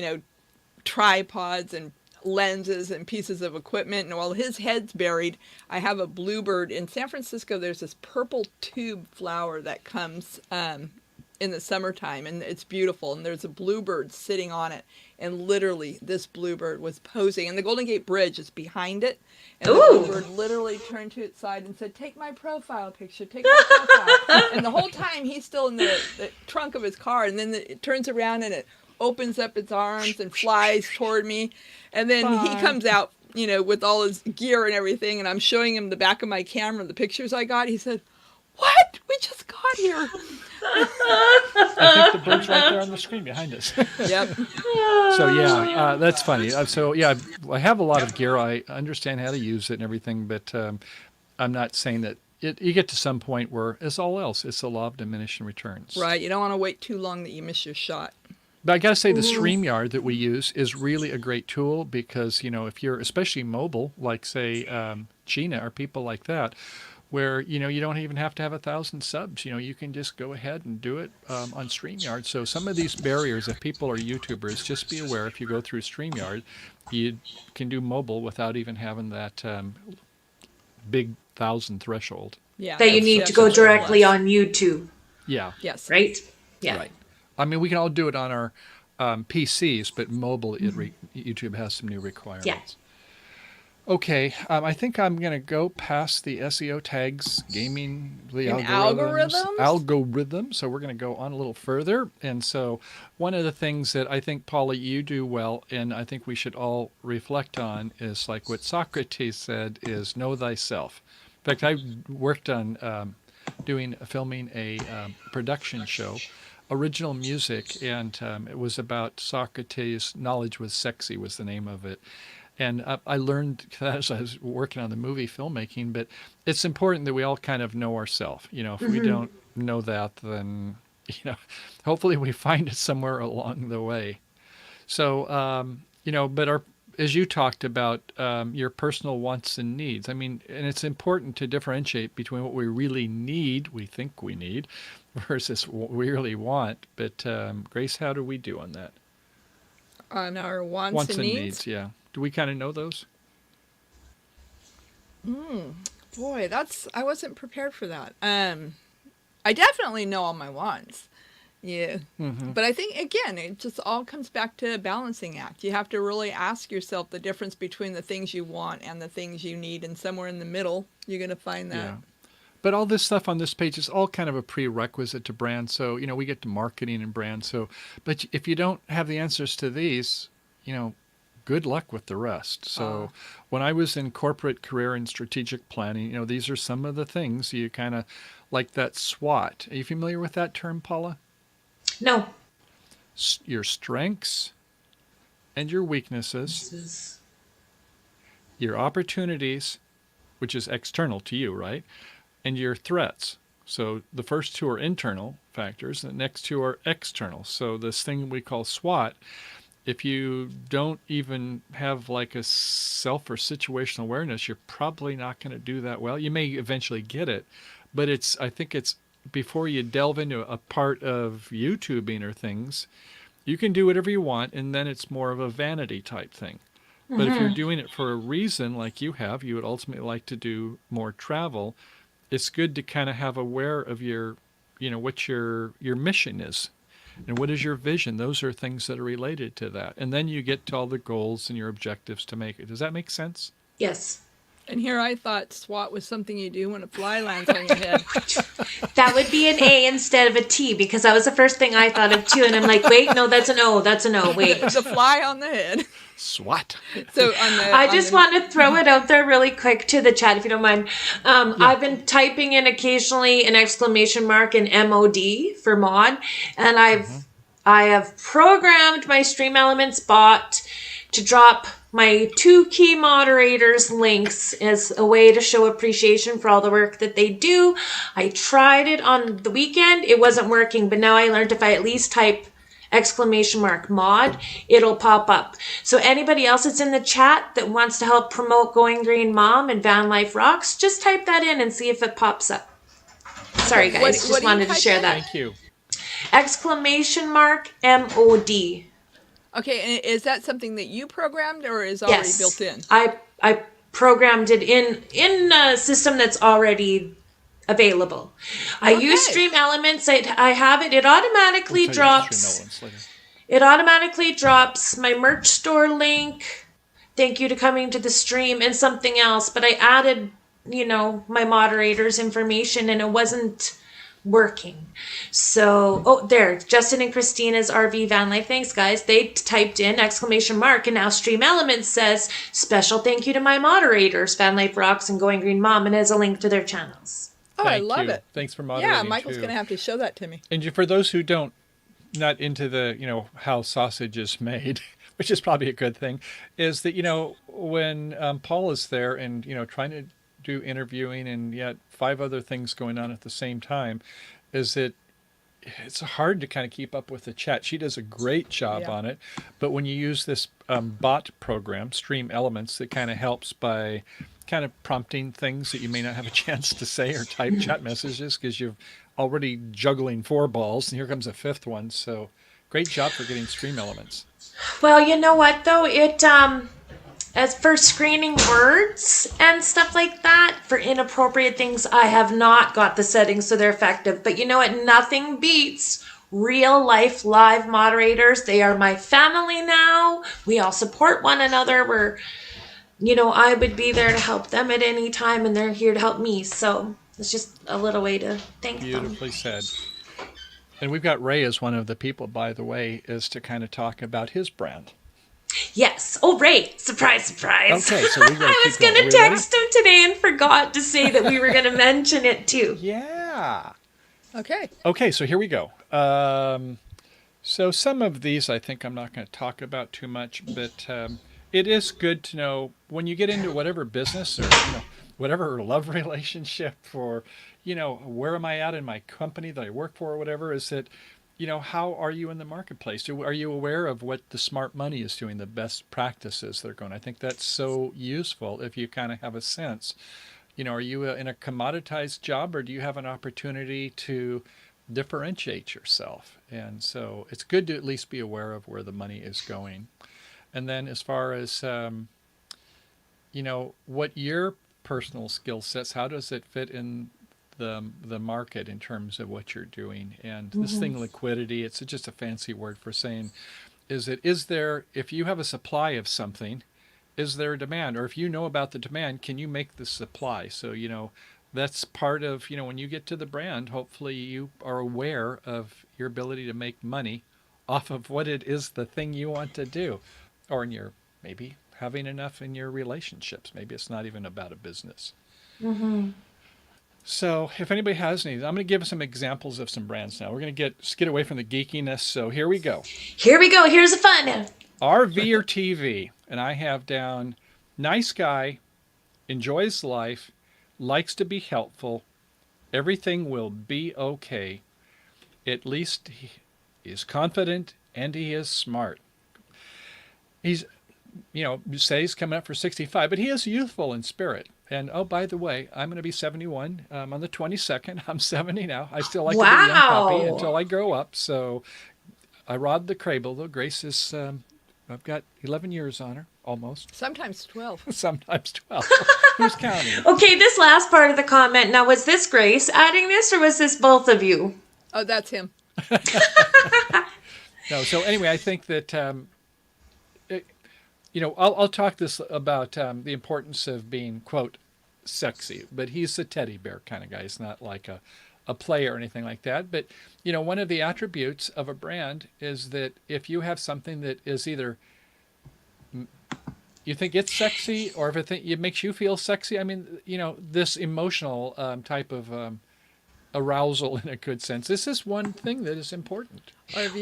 tripods and lenses and pieces of equipment. And while his head's buried, I have a bluebird. In San Francisco, there's this purple tube flower that comes in the summertime, and it's beautiful. And there's a bluebird sitting on it. And literally, this bluebird was posing. And the Golden Gate Bridge is behind it. And the bluebird literally turned to its side and said, "Take my profile picture, take my profile." And the whole time, he's still in the trunk of his car. And then it turns around and it opens up its arms and flies toward me. And then he comes out, with all his gear and everything. And I'm showing him the back of my camera, the pictures I got. He said, "What? We just got here." I think the bird's right there on the screen behind us. Yep. So yeah, that's funny. So yeah, I have a lot of gear. I understand how to use it and everything, but I'm not saying that you get to some point where it's all else. It's the law of diminishing returns. Right. You don't want to wait too long that you miss your shot. But I got to say, the StreamYard that we use is really a great tool because, if you're especially mobile, like say Gina or people like that, where, you don't even have to have 1,000 subs. You can just go ahead and do it on StreamYard. So some of these barriers, if people are YouTubers, just be aware if you go through StreamYard, you can do mobile without even having that big 1,000 threshold. Yeah. That you need to go directly on YouTube. Yeah. Yes. Right? Yeah. Right. I mean, we can all do it on our PCs, but mobile, YouTube has some new requirements. Yeah. Okay, I think I'm going to go past the SEO tags, gaming, the algorithms. So we're going to go on a little further. And so one of the things that I think, Paula, you do well, and I think we should all reflect on is like what Socrates said is know thyself. In fact, I worked on filming a production show, original music, and it was about Socrates' Knowledge Was Sexy was the name of it. And I learned that as I was working on the movie filmmaking, but it's important that we all kind of know ourselves. If we don't know that, then, hopefully we find it somewhere along the way. So, but as you talked about your personal wants and needs, and it's important to differentiate between what we really need, we think we need, versus what we really want. But Grace, how do we do on that? On our wants and needs? Yeah. Do we kind of know those? Boy, I wasn't prepared for that. I definitely know all my wants. Yeah. Mm-hmm. But I think, again, it just all comes back to a balancing act. You have to really ask yourself the difference between the things you want and the things you need. And somewhere in the middle, you're going to find that. Yeah. But all this stuff on this page is all kind of a prerequisite to brand. So, we get to marketing and brand. So, but if you don't have the answers to these, good luck with the rest. So when I was in corporate career and strategic planning, these are some of the things you kind of like that SWOT. Are you familiar with that term, Paula? No. Your strengths and your weaknesses, your opportunities, which is external to you, right? And your threats. So the first two are internal factors, the next two are external. So this thing we call SWOT, if you don't even have like a self or situational awareness, you're probably not going to do that well. You may eventually get it, but I think it's before you delve into a part of YouTubing or things, you can do whatever you want, and then it's more of a vanity type thing. Mm-hmm. But if you're doing it for a reason like you would ultimately like to do more travel, it's good to kind of have aware of your what your mission is. And what is your vision? Those are things that are related to that. And then you get to all the goals and your objectives to make it. Does that make sense? Yes. And here I thought SWAT was something you do when a fly lands on your head. That would be an A instead of a T, because that was the first thing I thought of too. And I'm like, wait, no, that's an O. That's an O. Wait. There's a fly on the head. SWAT. So I just want to throw it out there really quick to the chat, if you don't mind. I've been typing in occasionally an exclamation mark and MOD for mod, and I have programmed my Stream Elements bot to drop my 2 key moderators links as a way to show appreciation for all the work that they do. I tried it on the weekend. It wasn't working, but now I learned if I at least type exclamation mark mod, it'll pop up. So anybody else that's in the chat that wants to help promote Going Green Mom and Van Life Rocks, just type that in and see if it pops up. Sorry guys, just wanted to share that. Thank you. Exclamation mark MOD. Okay, and is that something that you programmed or is already built in? I programmed it in a system that's already available. I use Stream Elements. I have it. It automatically drops. It automatically drops my merch store link. Thank you to coming to the stream and something else. But I added, my moderators' information and it wasn't working. So, there, Justin and Christina's RV Van Life. Thanks, guys. They typed in exclamation mark, and now Stream Elements says special thank you to my moderators, Van Life Rocks and Going Green Mom, and has a link to their channels. Oh, I love it. Thanks for moderating. Yeah, Michael's going to have to show that to me. And for those who not into the, how sausage is made, which is probably a good thing, is that, when Paul is there and, trying to do interviewing and yet 5 other things going on at the same time, is that it's hard to kind of keep up with the chat. She does a great job on it, but when you use this bot program, Stream Elements, that kind of helps by kind of prompting things that you may not have a chance to say or type chat messages because you're already juggling 4 balls and here comes a 5th one. So great job for getting Stream Elements. Well, you know what though? It as for screening words and stuff like that, for inappropriate things, I have not got the settings so they're effective. But you know what? Nothing beats real life live moderators. They are my family now. We all support one another. We're, I would be there to help them at any time and they're here to help me. So it's just a little way to thank them. Beautifully said. And we've got Ray as one of the people, by the way, is to kind of talk about his brand. Yes. Oh, Ray. Surprise, surprise. Okay, so I was going to text him today and forgot to say that we were going to mention it too. Yeah. Okay, so here we go. So some of these I think I'm not going to talk about too much, but it is good to know when you get into whatever business or whatever love relationship or, where am I at in my company that I work for or whatever, is that how are you in the marketplace? Are you aware of what the smart money is doing, the best practices they're going? I think that's so useful if you kind of have a sense. Are you in a commoditized job or do you have an opportunity to differentiate yourself? And so it's good to at least be aware of where the money is going. And then as far as, what your personal skill sets, how does it fit in the market in terms of what you're doing? And this thing, liquidity, it's just a fancy word for saying, is there, if you have a supply of something, is there a demand? Or if you know about the demand, can you make the supply? So, that's part of, when you get to the brand, hopefully you are aware of your ability to make money off of what it is the thing you want to do. Or in your, maybe having enough in your relationships. Maybe it's not even about a business. So if anybody has any, I'm going to give some examples of some brands now. We're going to get away from the geekiness. So here we go. Here's the fun. RV or TV. And I have down, nice guy, enjoys life, likes to be helpful, everything will be okay. At least he is confident and he is smart. He's, say he's coming up for 65, but he is youthful in spirit. And, oh, by the way, I'm going to be 71 on the 22nd. I'm 70 now. I still like to be a young puppy until I grow up. So I robbed the cradle, though. Grace is, I've got 11 years on her, almost. Sometimes 12. Sometimes 12. Who's counting? Okay, this last part of the comment. Now, was this Grace adding this or was this both of you? Oh, that's him. No. So anyway, I think that I'll talk this about the importance of being quote sexy, but he's a teddy bear kind of guy. He's not like a player or anything like that. But one of the attributes of a brand is that if you have something that is either you think it's sexy, or if it makes you feel sexy. I mean, this emotional type of arousal in a good sense. This is one thing that is important.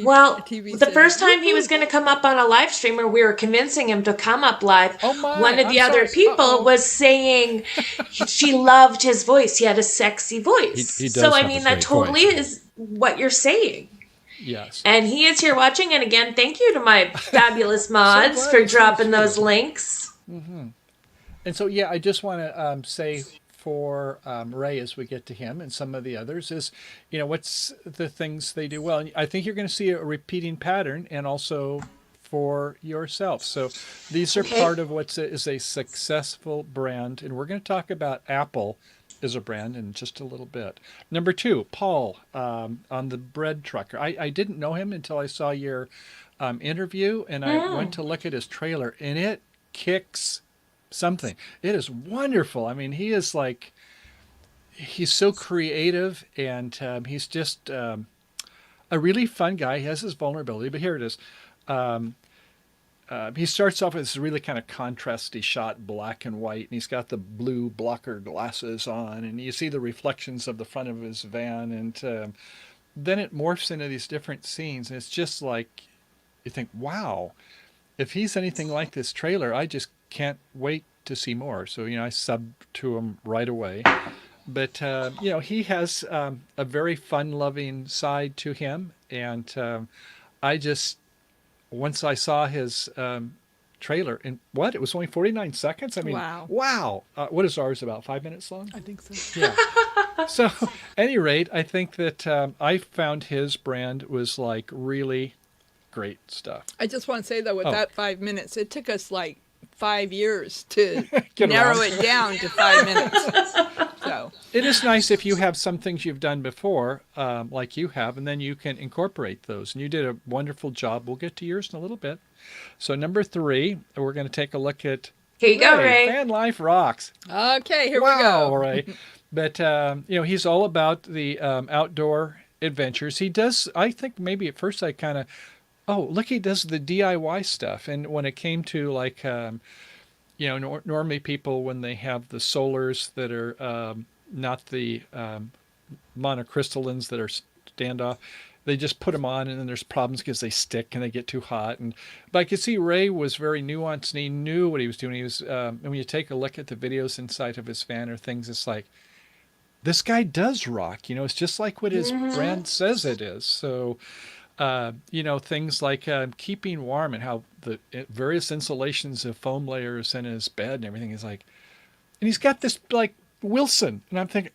Well, the first time he was going to come up on a live stream, or we were convincing him to come up live, one of the other people was saying she loved his voice. He had a sexy voice. He does so, I have mean, a that great totally voice. is what you're saying. Yes. And he is here watching. And again, thank you to my fabulous mods for dropping those links. Mm-hmm. And so, I just want to say for Ray, as we get to him and some of the others, is, what's the things they do well. And I think you're going to see a repeating pattern, and also for yourself. So these are part of what is a successful brand. And we're going to talk about Apple as a brand in just a little bit. Number 2, Paul on the bread trucker. I didn't know him until I saw your interview, and I went to look at his trailer, and it kicks something. It is wonderful. I mean, he's so creative, and he's just a really fun guy. He has his vulnerability, but here it is. He starts off with this really kind of contrasty shot, black and white, and he's got the blue blocker glasses on, and you see the reflections of the front of his van, and then it morphs into these different scenes, and it's just like, you think, wow, if he's anything like this trailer, I just can't wait to see more. So, I subbed to him right away. But, he has a very fun-loving side to him. And once I saw his trailer, and it was only 49 seconds? I mean, wow. What is ours, about 5 minutes long? I think so. Yeah. So, at any rate, I think that I found his brand was like really great stuff. I just want to say, though, with that 5 minutes, it took us like 5 years to narrow it down to 5 minutes. So it is nice if you have some things you've done before, like you have, and then you can incorporate those. And you did a wonderful job. We'll get to yours in a little bit. So number 3, we're going to take a look at Here you go, Ray. Van Life Rocks. Okay, here we go. All right. But, he's all about the outdoor adventures. He does, I think maybe at first I kind of, look, he does the DIY stuff. And when it came to like, normally people, when they have the solars that are not the monocrystallines that are standoff, they just put them on, and then there's problems because they stick and they get too hot. But I could see Ray was very nuanced, and he knew what he was doing. He was, and when you take a look at the videos inside of his van or things, it's like, this guy does rock. It's just like what his brand says it is. So, things like keeping warm, and how the various insulations of foam layers in his bed and everything is like, and he's got this like Wilson, and I'm thinking,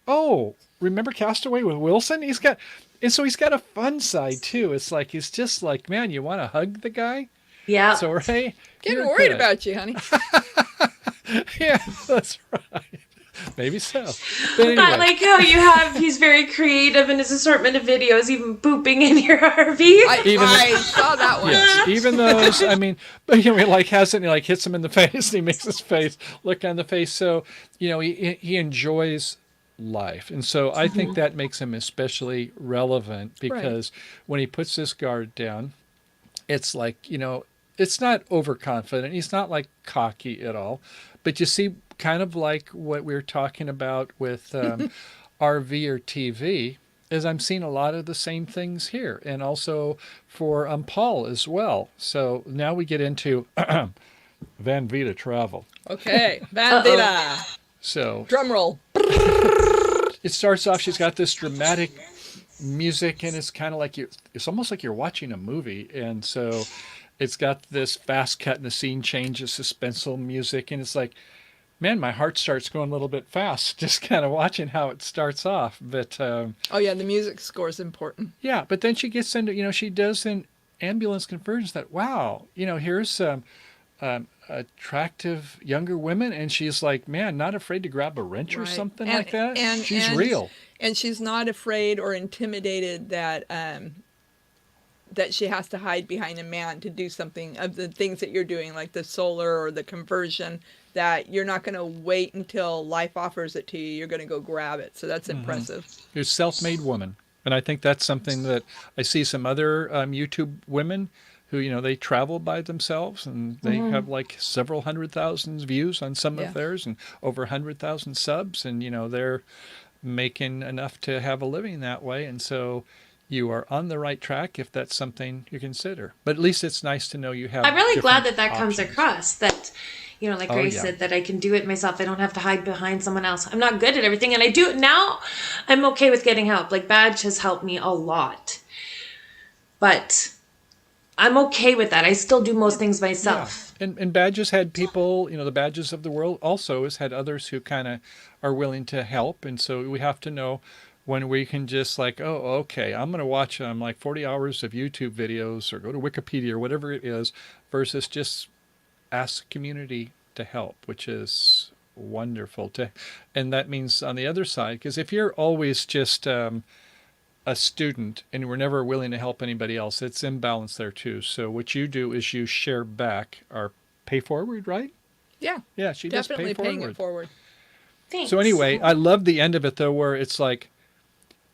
remember Castaway with Wilson? He's got a fun side too. It's like, he's just like, man, you want to hug the guy? Yeah. So Ray, Getting worried about you, honey. Yeah, that's right. Maybe so. But anyway. I like how he's very creative in his assortment of videos, even pooping in your RV. I saw that one. Yes, even those, I mean, but he hits him in the face, and he makes his face look on the face. So, he enjoys life. And so I think that makes him especially relevant, because when he puts this guard down, it's like, it's not overconfident. He's not like cocky at all, but you see, kind of like what we were talking about with RV or TV, is I'm seeing a lot of the same things here, and also for Paul as well. So now we get into Vanvida Travel. Okay, Vanvida. So drum roll. It starts off, she's got this dramatic music, and it's kind of like it's almost like you're watching a movie. And so it's got this fast cut and the scene changes, suspenseful music, and it's like, man, my heart starts going a little bit fast just kind of watching how it starts off. But the music score is important. Yeah, but then she gets into, she does an ambulance conversions that, wow, here's a attractive younger women, and she's like, man, not afraid to grab a wrench or Right. something like that. She's and real. and she's not afraid or intimidated that she has to hide behind a man to do something of the things that you're doing, like the solar or the conversion, that you're not going to wait until life offers it to you. You're going to go grab it. So that's impressive. You're a self-made woman. And I think that's something that I see some other YouTube women who, you know, they travel by themselves and they have like several 100,000 views on some of theirs and over 100,000 subs. And, you know, they're making enough to have a living that way. And so you are on the right track if that's something you consider. But at least it's nice to know you have. I'm really glad that options. comes across, that, you know, like Grace said, that I can do it myself. I don't have to hide behind someone else. I'm not good at everything, and I do it now. I'm okay with getting help. Like Badge has helped me a lot, but I'm okay with that. I still do most things myself. Yeah. And Badges had people, you know, the Badges of the world also has had others who kind of are willing to help. And so we have to know when we can just like, oh, okay, I'm going to watch like 40 hours of YouTube videos or go to Wikipedia or whatever it is, versus just ask the community to help, which is wonderful. And that means on the other side, because if you're always just a student and we're never willing to help anybody else, it's imbalance there too. So what you do is you share back or pay forward, right? Yeah. Yeah, she Definitely does pay paying forward. it forward. Thanks. So anyway, I love the end of it though, where it's like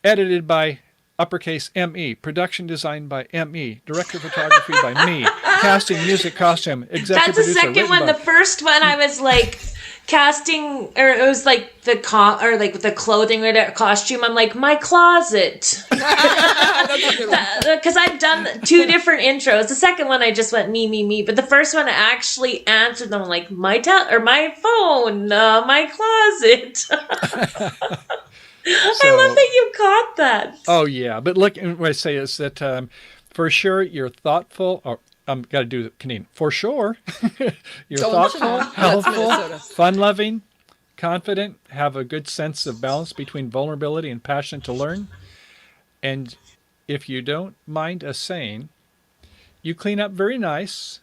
edited by uppercase M.E., production designed by M.E., director of photography by me, casting, music, costume, executive That's the producer. second one. By, The first one I was like casting, or it was like the the clothing or costume. I'm like, my closet, because I've done 2 different intros. The second one I just went me, but the first one I actually answered them like my phone, my closet. I love that you caught that. Oh yeah, but look, what I say is that for sure you're thoughtful. Or I'm got to do the Canadian. For sure, you're thoughtful, helpful, fun-loving, confident, have a good sense of balance between vulnerability and passion to learn. And if you don't mind us saying, you clean up very nice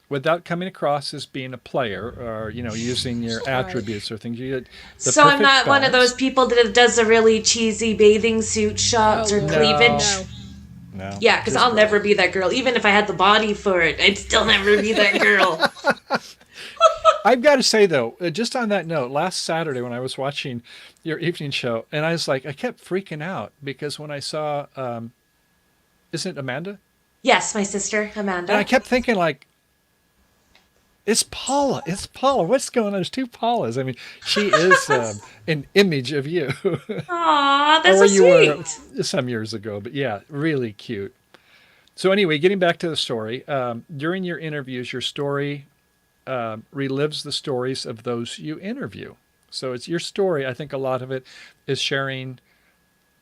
without coming across as being a player or, you know, using your attributes or things. You get the so I'm balance. not one of those people that does the really cheesy bathing suit shots or cleavage. No. Yeah, because I'll never be that girl. Even if I had the body for it, I'd still never be that girl. I've got to say, though, just on that note, last Saturday when I was watching your evening show, and I was like, I kept freaking out because when I saw, isn't it Amanda? Yes, my sister, Amanda. And I kept thinking, like, it's Paula. It's Paula. What's going on? There's 2 Paulas. I mean, she is an image of you. Aw, that's or so you sweet. were some years ago, but yeah, really cute. So anyway, getting back to the story, during your interviews, your story relives the stories of those you interview. So it's your story. I think a lot of it is sharing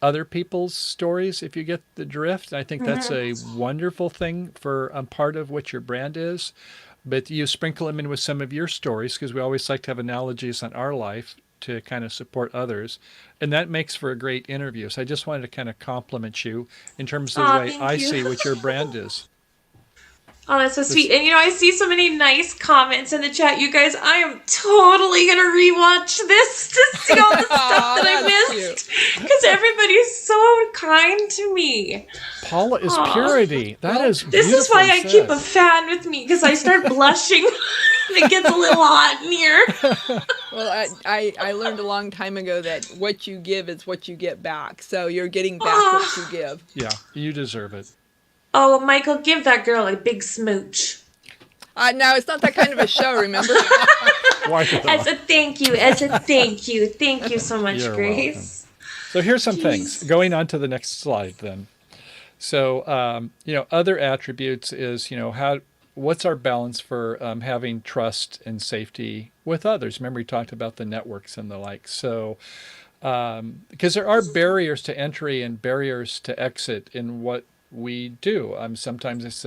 other people's stories, if you get the drift. I think that's a wonderful thing for part of what your brand is. But you sprinkle them in with some of your stories, because we always like to have analogies on our life to kind of support others. And that makes for a great interview. So I just wanted to kind of compliment you in terms of the way I see what your brand is. Oh, that's so sweet. And, you know, I see so many nice comments in the chat. You guys, I am totally going to rewatch this to see all the stuff that I missed. Because everybody's so kind to me. Paula is purity. That is This is why I keep a fan with me, because I start blushing. It gets a little hot in here. Well, I learned a long time ago that what you give is what you get back. So you're getting back what you give. Yeah, you deserve it. Oh, Michael, give that girl a big smooch. No, it's not that kind of a show, remember? As a thank you, Thank you so much, You're Grace. welcome. So here's some things. Going on to the next slide then. So, you know, other attributes is, you know, what's our balance for having trust and safety with others? Remember, we talked about the networks and the like. So, because there are barriers to entry and barriers to exit in what we do. Sometimes it's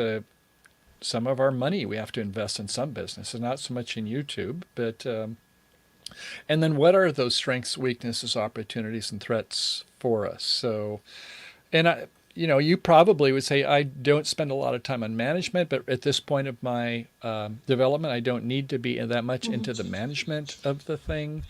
some of our money we have to invest in some businesses, not so much in YouTube, but and then what are those strengths, weaknesses, opportunities, and threats for us? So, and you probably would say I don't spend a lot of time on management, but at this point of my development, I don't need to be that much into the management of the thing.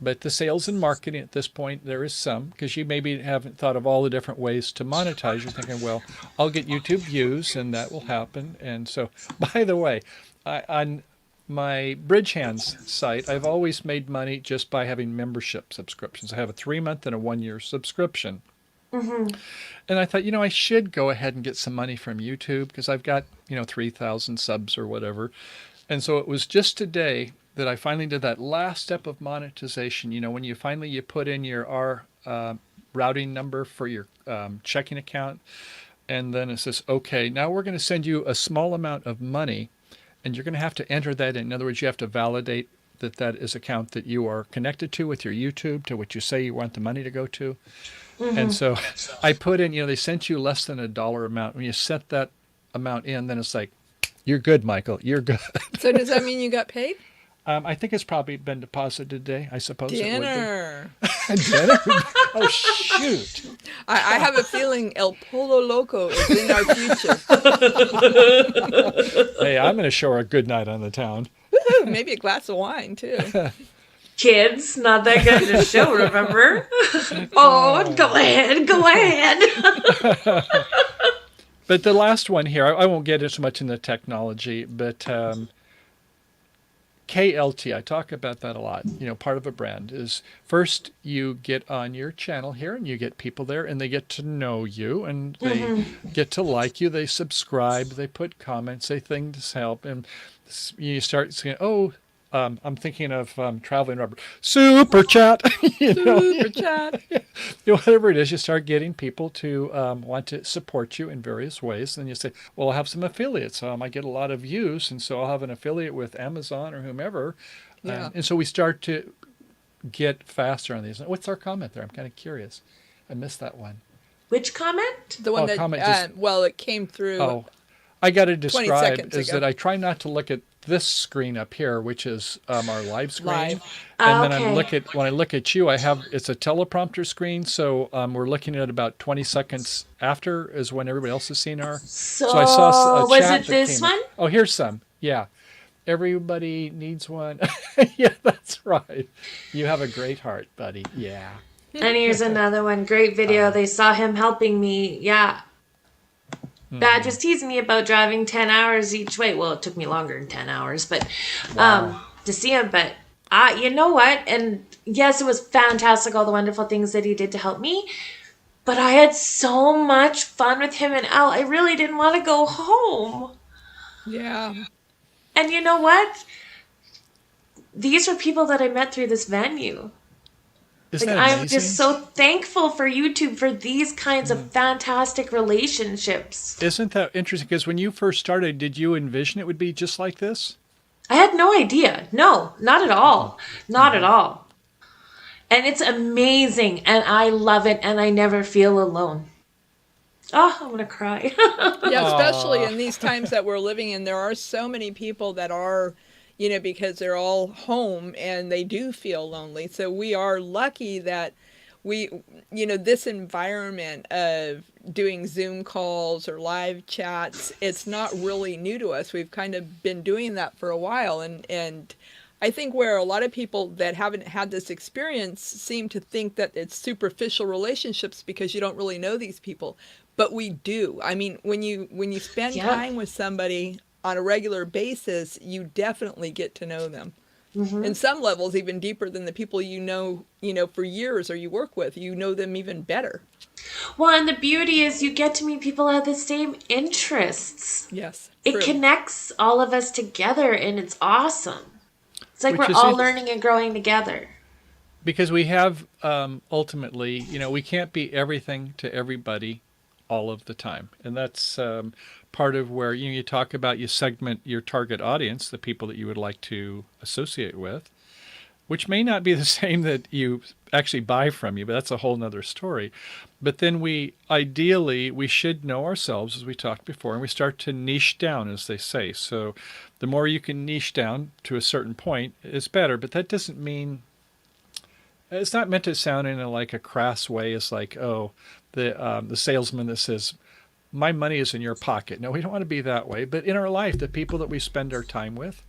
But the sales and marketing at this point, there is some, because you maybe haven't thought of all the different ways to monetize. You're thinking, well, I'll get YouTube views and that will happen. And so, by the way, on my Bridge Hands site, I've always made money just by having membership subscriptions. I have a 3-month and a 1-year subscription. And I thought, I should go ahead and get some money from YouTube because I've got, 3,000 subs or whatever. And so it was just today that I finally did that last step of monetization. When you put in your routing number for your checking account, and then it says, okay, now we're going to send you a small amount of money, and you're going to have to enter that in. In other words, you have to validate that is account that you are connected to with your YouTube, to what you say you want the money to go to. And so I put in, they sent you less than $1 amount. When you set that amount in, then it's like, you're good, Michael. You're good. So does that mean you got paid? I think it's probably been deposited today. I suppose Dinner. It would be. Dinner? Oh, shoot. I have a feeling El Polo Loco is in our future. Hey, I'm going to show her a good night on the town. Woo-hoo, maybe a glass of wine, too. Kids, not that good to show, remember? Oh, go ahead. But the last one here, I won't get into much in the technology, but KLT, I talk about that a lot. Part of a brand is first you get on your channel here and you get people there and they get to know you and they get to like you. They subscribe, they put comments, they things help. And you start saying, I'm thinking of Traveling Rubber. Super chat. Super chat. Whatever it is, you start getting people to want to support you in various ways. Then you say, well, I'll have some affiliates. I get a lot of views, and so I'll have an affiliate with Amazon or whomever. Yeah. And so we start to get faster on these. What's our comment there? I'm kind of curious. I missed that one. Which comment? The one that, comment it came through. I got to describe is ago. that I try not to look at this screen up here, which is our live screen. Live. And then when I look at you, it's a teleprompter screen. So we're looking at about 20 seconds after is when everybody else is seeing our. So I saw a was chat it this one? Oh, here's some. Yeah. Everybody needs one. Yeah, that's right. You have a great heart, buddy. Yeah. And here's another one. Great video. They saw him helping me. Yeah. That was teasing me about driving 10 hours each way. Well, it took me longer than 10 hours, but to see him. But you know what? And yes, it was fantastic, all the wonderful things that he did to help me. But I had so much fun with him and Al. I really didn't want to go home. Yeah. And you know what? These are people that I met through this venue. Isn't that amazing? I'm just so thankful for YouTube for these kinds of fantastic relationships. Isn't that interesting? Because when you first started, did you envision it would be just like this? I had no idea. No, not at all. Not at all. And it's amazing. And I love it. And I never feel alone. Oh, I'm going to cry. Yeah, especially in these times that we're living in. There are so many people that are, because they're all home and they do feel lonely. So we are lucky that we, this environment of doing Zoom calls or live chats, it's not really new to us. We've kind of been doing that for a while. And I think where a lot of people that haven't had this experience seem to think that it's superficial relationships because you don't really know these people. But we do. I mean, when you spend time with somebody on a regular basis, you definitely get to know them. In some levels, even deeper than the people you know for years or you work with. You know them even better. Well, and the beauty is you get to meet people who have the same interests. Yes. It connects all of us together, and it's awesome. It's like we're all learning and growing together. Because we have, ultimately, we can't be everything to everybody all of the time. And that's part of where you talk about, you segment your target audience, the people that you would like to associate with, which may not be the same that you actually buy from you, but that's a whole nother story. But then we should know ourselves, as we talked before, and we start to niche down, as they say. So the more you can niche down to a certain point is better, but that doesn't mean It's not meant to sound in like a crass way. It's like, oh, the salesman that says, my money is in your pocket. No, we don't want to be that way. But in our life, the people that we spend our time with,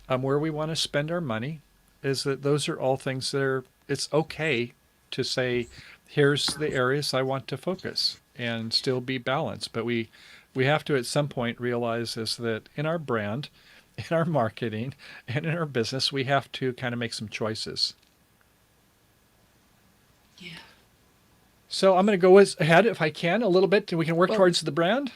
where we want to spend our money, is that those are all things that are, it's okay to say, here's the areas I want to focus and still be balanced. But we have to at some point realize is that in our brand, in our marketing, and in our business, we have to kind of make some choices. Yeah. So I'm going to go ahead, if I can, a little bit, and we can work towards the brand.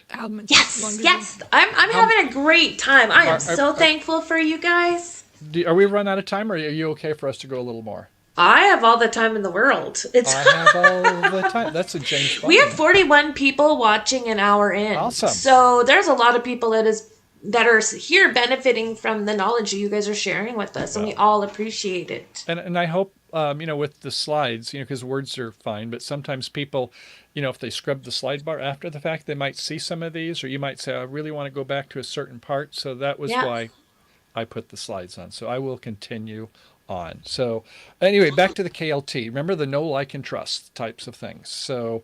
Yes. I'm having a great time. I am so thankful for you guys. Are we run out of time, or are you okay for us to go a little more? I have all the time in the world. I have all the time. That's a James Bond. We have 41 people watching an hour in. Awesome. So there's a lot of people that are here benefiting from the knowledge that you guys are sharing with us, and we all appreciate it. And I hope, with the slides, because words are fine, but sometimes people, if they scrub the slide bar after the fact, they might see some of these, or you might say, I really want to go back to a certain part. So that was why I put the slides on. So I will continue on. So anyway, back to the KLT. Remember the know, like, and trust types of things. So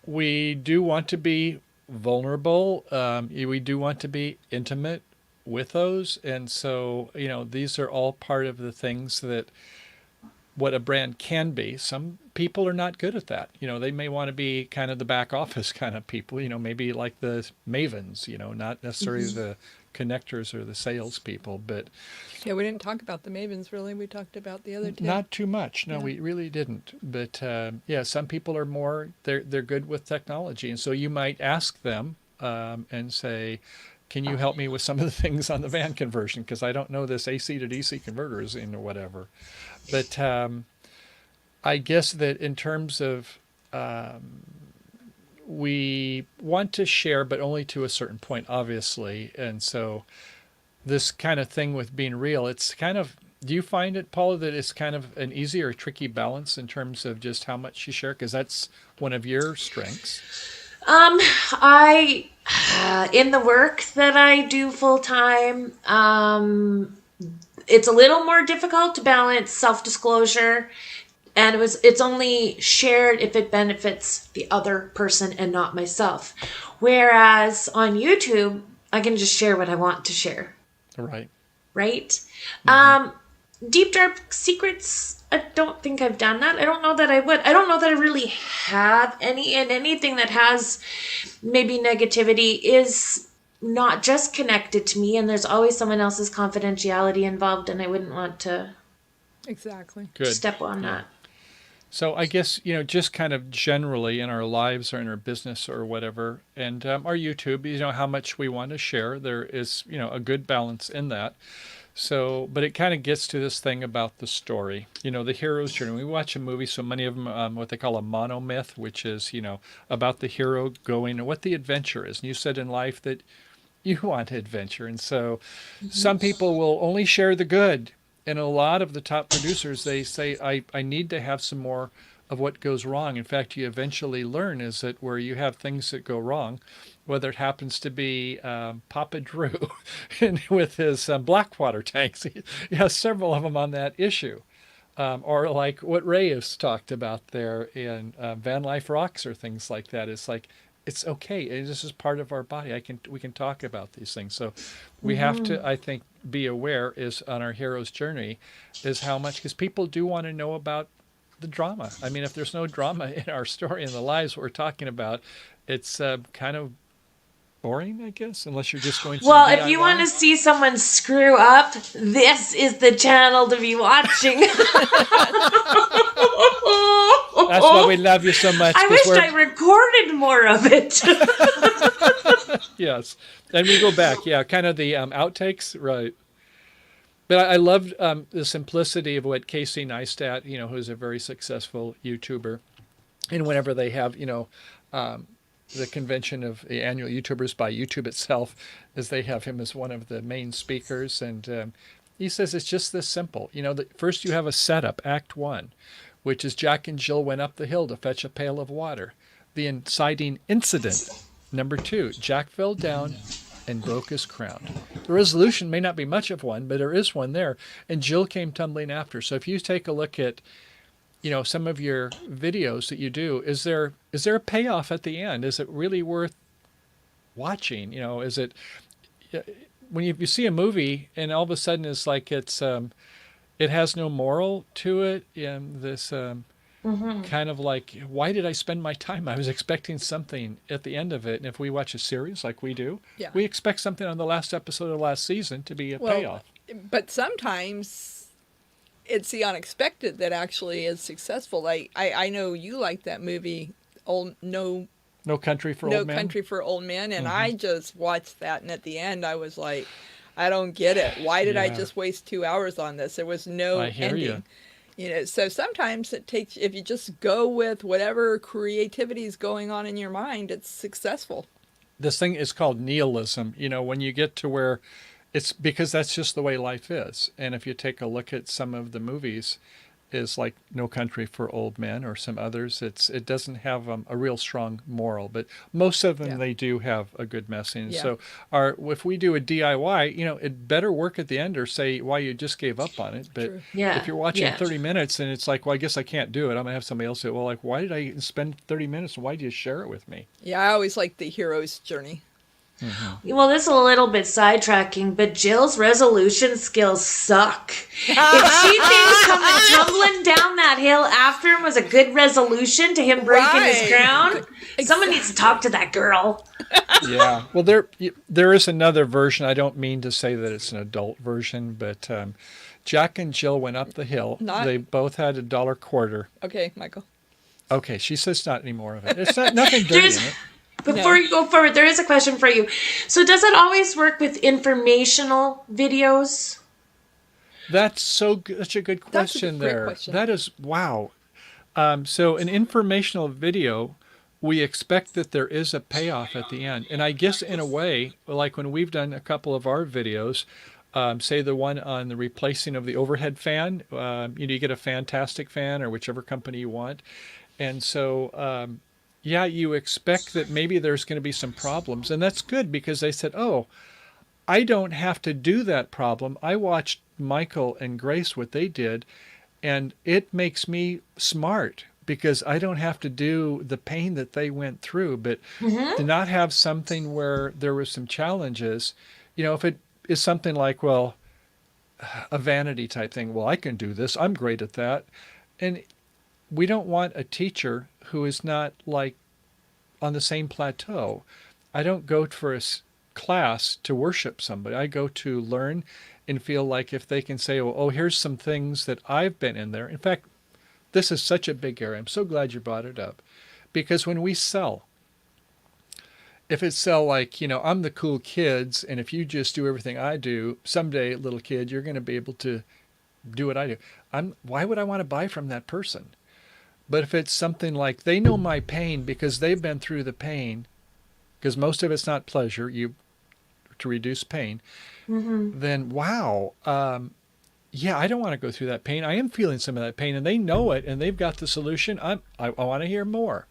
we do want to be vulnerable. We do want to be intimate with those. And so, these are all part of the things that what a brand can be. Some people are not good at that. They may want to be kind of the back office kind of people, maybe like the mavens, not necessarily the connectors or the salespeople, but yeah, we didn't talk about the mavens really. We talked about the other two. Not too much. No, we really didn't. But some people are more. They're good with technology, and so you might ask them and say, "Can you help me with some of the things on the van conversion? Because I don't know this AC to DC converters or whatever." But I guess that in terms of we want to share, but only to a certain point, obviously. And so this kind of thing with being real, it's kind of, do you find it, Paula, that it's kind of an easy or tricky balance in terms of just how much you share? Because that's one of your strengths. I, in the work that I do full time, it's a little more difficult to balance self-disclosure. And it's only shared if it benefits the other person and not myself. Whereas on YouTube, I can just share what I want to share. Right. Right? Mm-hmm. Deep dark secrets, I don't think I've done that. I don't know that I would. I don't know that I really have any. And anything that has maybe negativity is not just connected to me. And there's always someone else's confidentiality involved. And I wouldn't want to step on that. So I guess, just kind of generally in our lives or in our business or whatever, and our YouTube, how much we want to share, there is, a good balance in that. So, but it kind of gets to this thing about the story, the hero's journey. We watch a movie, so many of them, what they call a monomyth, which is, about the hero going and what the adventure is. And you said in life that you want adventure. And so some people will only share the good. And a lot of the top producers, they say, I need to have some more of what goes wrong. In fact, you eventually learn is that where you have things that go wrong, whether it happens to be Papa Drew with his Blackwater tanks, he has several of them on that issue. Or like what Ray has talked about there in Van Life Rocks or things like that. It's like, it's okay. This is part of our body. We can talk about these things. So we have to, I think, be aware is on our hero's journey is how much, because people do want to know about the drama. I mean, if there's no drama in our story and the lives we're talking about, it's kind of boring, I guess, unless you're just going to Well, if you want to see someone screw up, this is the channel to be watching. That's why we love you so much. I wish I recorded more of it. Yes. And we go back. Yeah, kind of the outtakes. Right. But I loved the simplicity of what Casey Neistat, who's a very successful YouTuber. And whenever they have, the convention of the annual YouTubers by YouTube itself, is they have him as one of the main speakers. And he says it's just this simple. First you have a setup, Act 1, which is Jack and Jill went up the hill to fetch a pail of water. The inciting incident, number 2, Jack fell down and broke his crown. The resolution may not be much of one, but there is one there. And Jill came tumbling after. So if you take a look at, some of your videos that you do, is there a payoff at the end? Is it really worth watching? Is it when you see a movie and all of a sudden it's like it has no moral to it, and this kind of like, why did I spend my time? I was expecting something at the end of it. And if we watch a series like we do, we expect something on the last episode of last season to be a payoff. But sometimes it's the unexpected that actually is successful. Like I know you like that movie, No Country for Old Men. No Country for Old Men, and I just watched that, and at the end I was like, I don't get it. Why did I just waste 2 hours on this? There was no ending. So sometimes it takes, if you just go with whatever creativity is going on in your mind, it's successful. This thing is called nihilism. When you get to where it's because that's just the way life is. And if you take a look at some of the movies, is like No Country for Old Men or some others, it doesn't have a real strong moral, but most of them, they do have a good message. So if we do a DIY, it better work at the end or say why you just gave up on it. But if you're watching 30 minutes and it's like, well, I guess I can't do it, I'm going to have somebody else do it. Well, like, why did I spend 30 minutes and why did you share it with me? Yeah, I always like the hero's journey. Well, this is a little bit sidetracking, but Jill's resolution skills suck. If she thinks coming tumbling down that hill after him was a good resolution to him breaking his crown, someone needs to talk to that girl. Yeah. Well, there is another version. I don't mean to say that it's an adult version, but Jack and Jill went up the hill. They both had $1.25. Okay, Michael. Okay, she says not any more of it. It's nothing dirty in it. Before you go forward, there is a question for you. So does it always work with informational videos? That's such a good question there. Question. That is, wow. So an informational video, we expect that there is a payoff at the end. And I guess in a way, like when we've done a couple of our videos, say the one on the replacing of the overhead fan, you get a fantastic fan or whichever company you want. And so, you expect that maybe there's going to be some problems. And that's good because they said, oh, I don't have to do that problem. I watched Michael and Grace, what they did, and it makes me smart because I don't have to do the pain that they went through. But to not have something where there were some challenges, if it is something like, well, a vanity type thing, well, I can do this. I'm great at that. And we don't want a teacher who is not like on the same plateau. I don't go for a class to worship somebody. I go to learn and feel like if they can say, oh, here's some things that I've been in there. In fact, this is such a big area. I'm so glad you brought it up. Because when we sell, if it's like, I'm the cool kids, and if you just do everything I do, someday, little kid, you're going to be able to do what I do. Why would I want to buy from that person? But if it's something like they know my pain because they've been through the pain, because most of it's not pleasure, to reduce pain, then wow, I don't want to go through that pain. I am feeling some of that pain, and they know it, and they've got the solution. I want to hear more.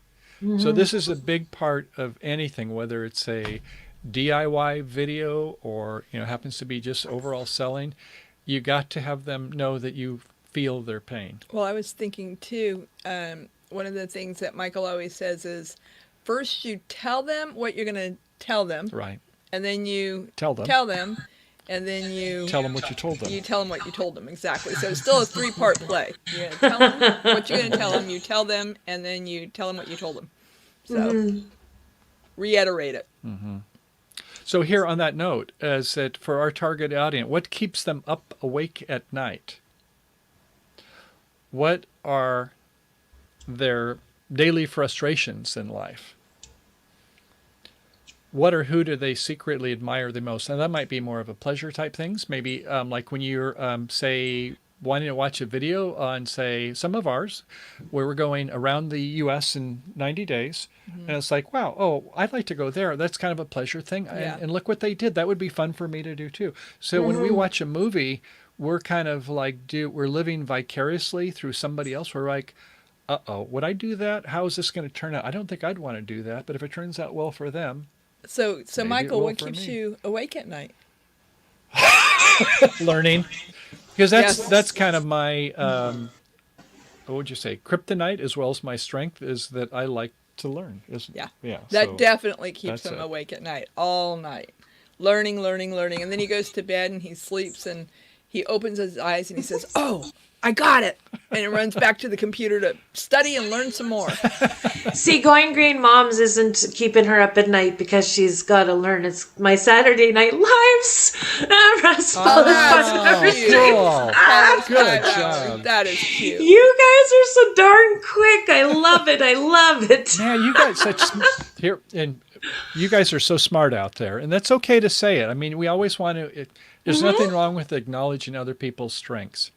So this is a big part of anything, whether it's a DIY video or happens to be just overall selling. You got to have them know that you feel their pain. Well, I was thinking too, one of the things that Michael always says is, first you tell them what you're going to tell them. Right. And then you tell them. And then you tell them what you told them. You tell them what you told them, exactly. So it's still a 3-part play. You're going to tell them what you're going to tell them, you tell them, and then you tell them what you told them. So reiterate it. So here on that note, as that for our target audience, what keeps them up awake at night? What are their daily frustrations in life? Who do they secretly admire the most? And that might be more of a pleasure type things. Maybe like when you're, say, wanting to watch a video on, say, some of ours, where we're going around the U.S. in 90 days. And it's like, wow, I'd like to go there. That's kind of a pleasure thing. Yeah. And look what they did. That would be fun for me to do too. So when we watch a movie, we're kind of like, we're living vicariously through somebody else. We're like, would I do that? How is this going to turn out? I don't think I'd want to do that. But if it turns out well for them, So Maybe it Michael, will what for keeps me. you awake at night? Learning, because Yes. that's kind of my what would you say, kryptonite as well as my strength is that I like to learn. Yeah. Yeah. That So definitely keeps that's him it. awake at night, all night. Learning, learning, learning. And then he goes to bed and he sleeps and he opens his eyes and he says, "Oh, I got it." And he runs back to the computer to study and learn some more. See, going green moms isn't keeping her up at night because she's got to learn. It's my Saturday night lives. Russell is fucking Oh, cute. cool. Almost Good 5 job. hours. That is cute. You guys are so darn quick. I love it. I love it. Man, you got such here, and you guys are so smart out there, and that's okay to say it. I mean, we always want to. There's nothing wrong with acknowledging other people's strengths.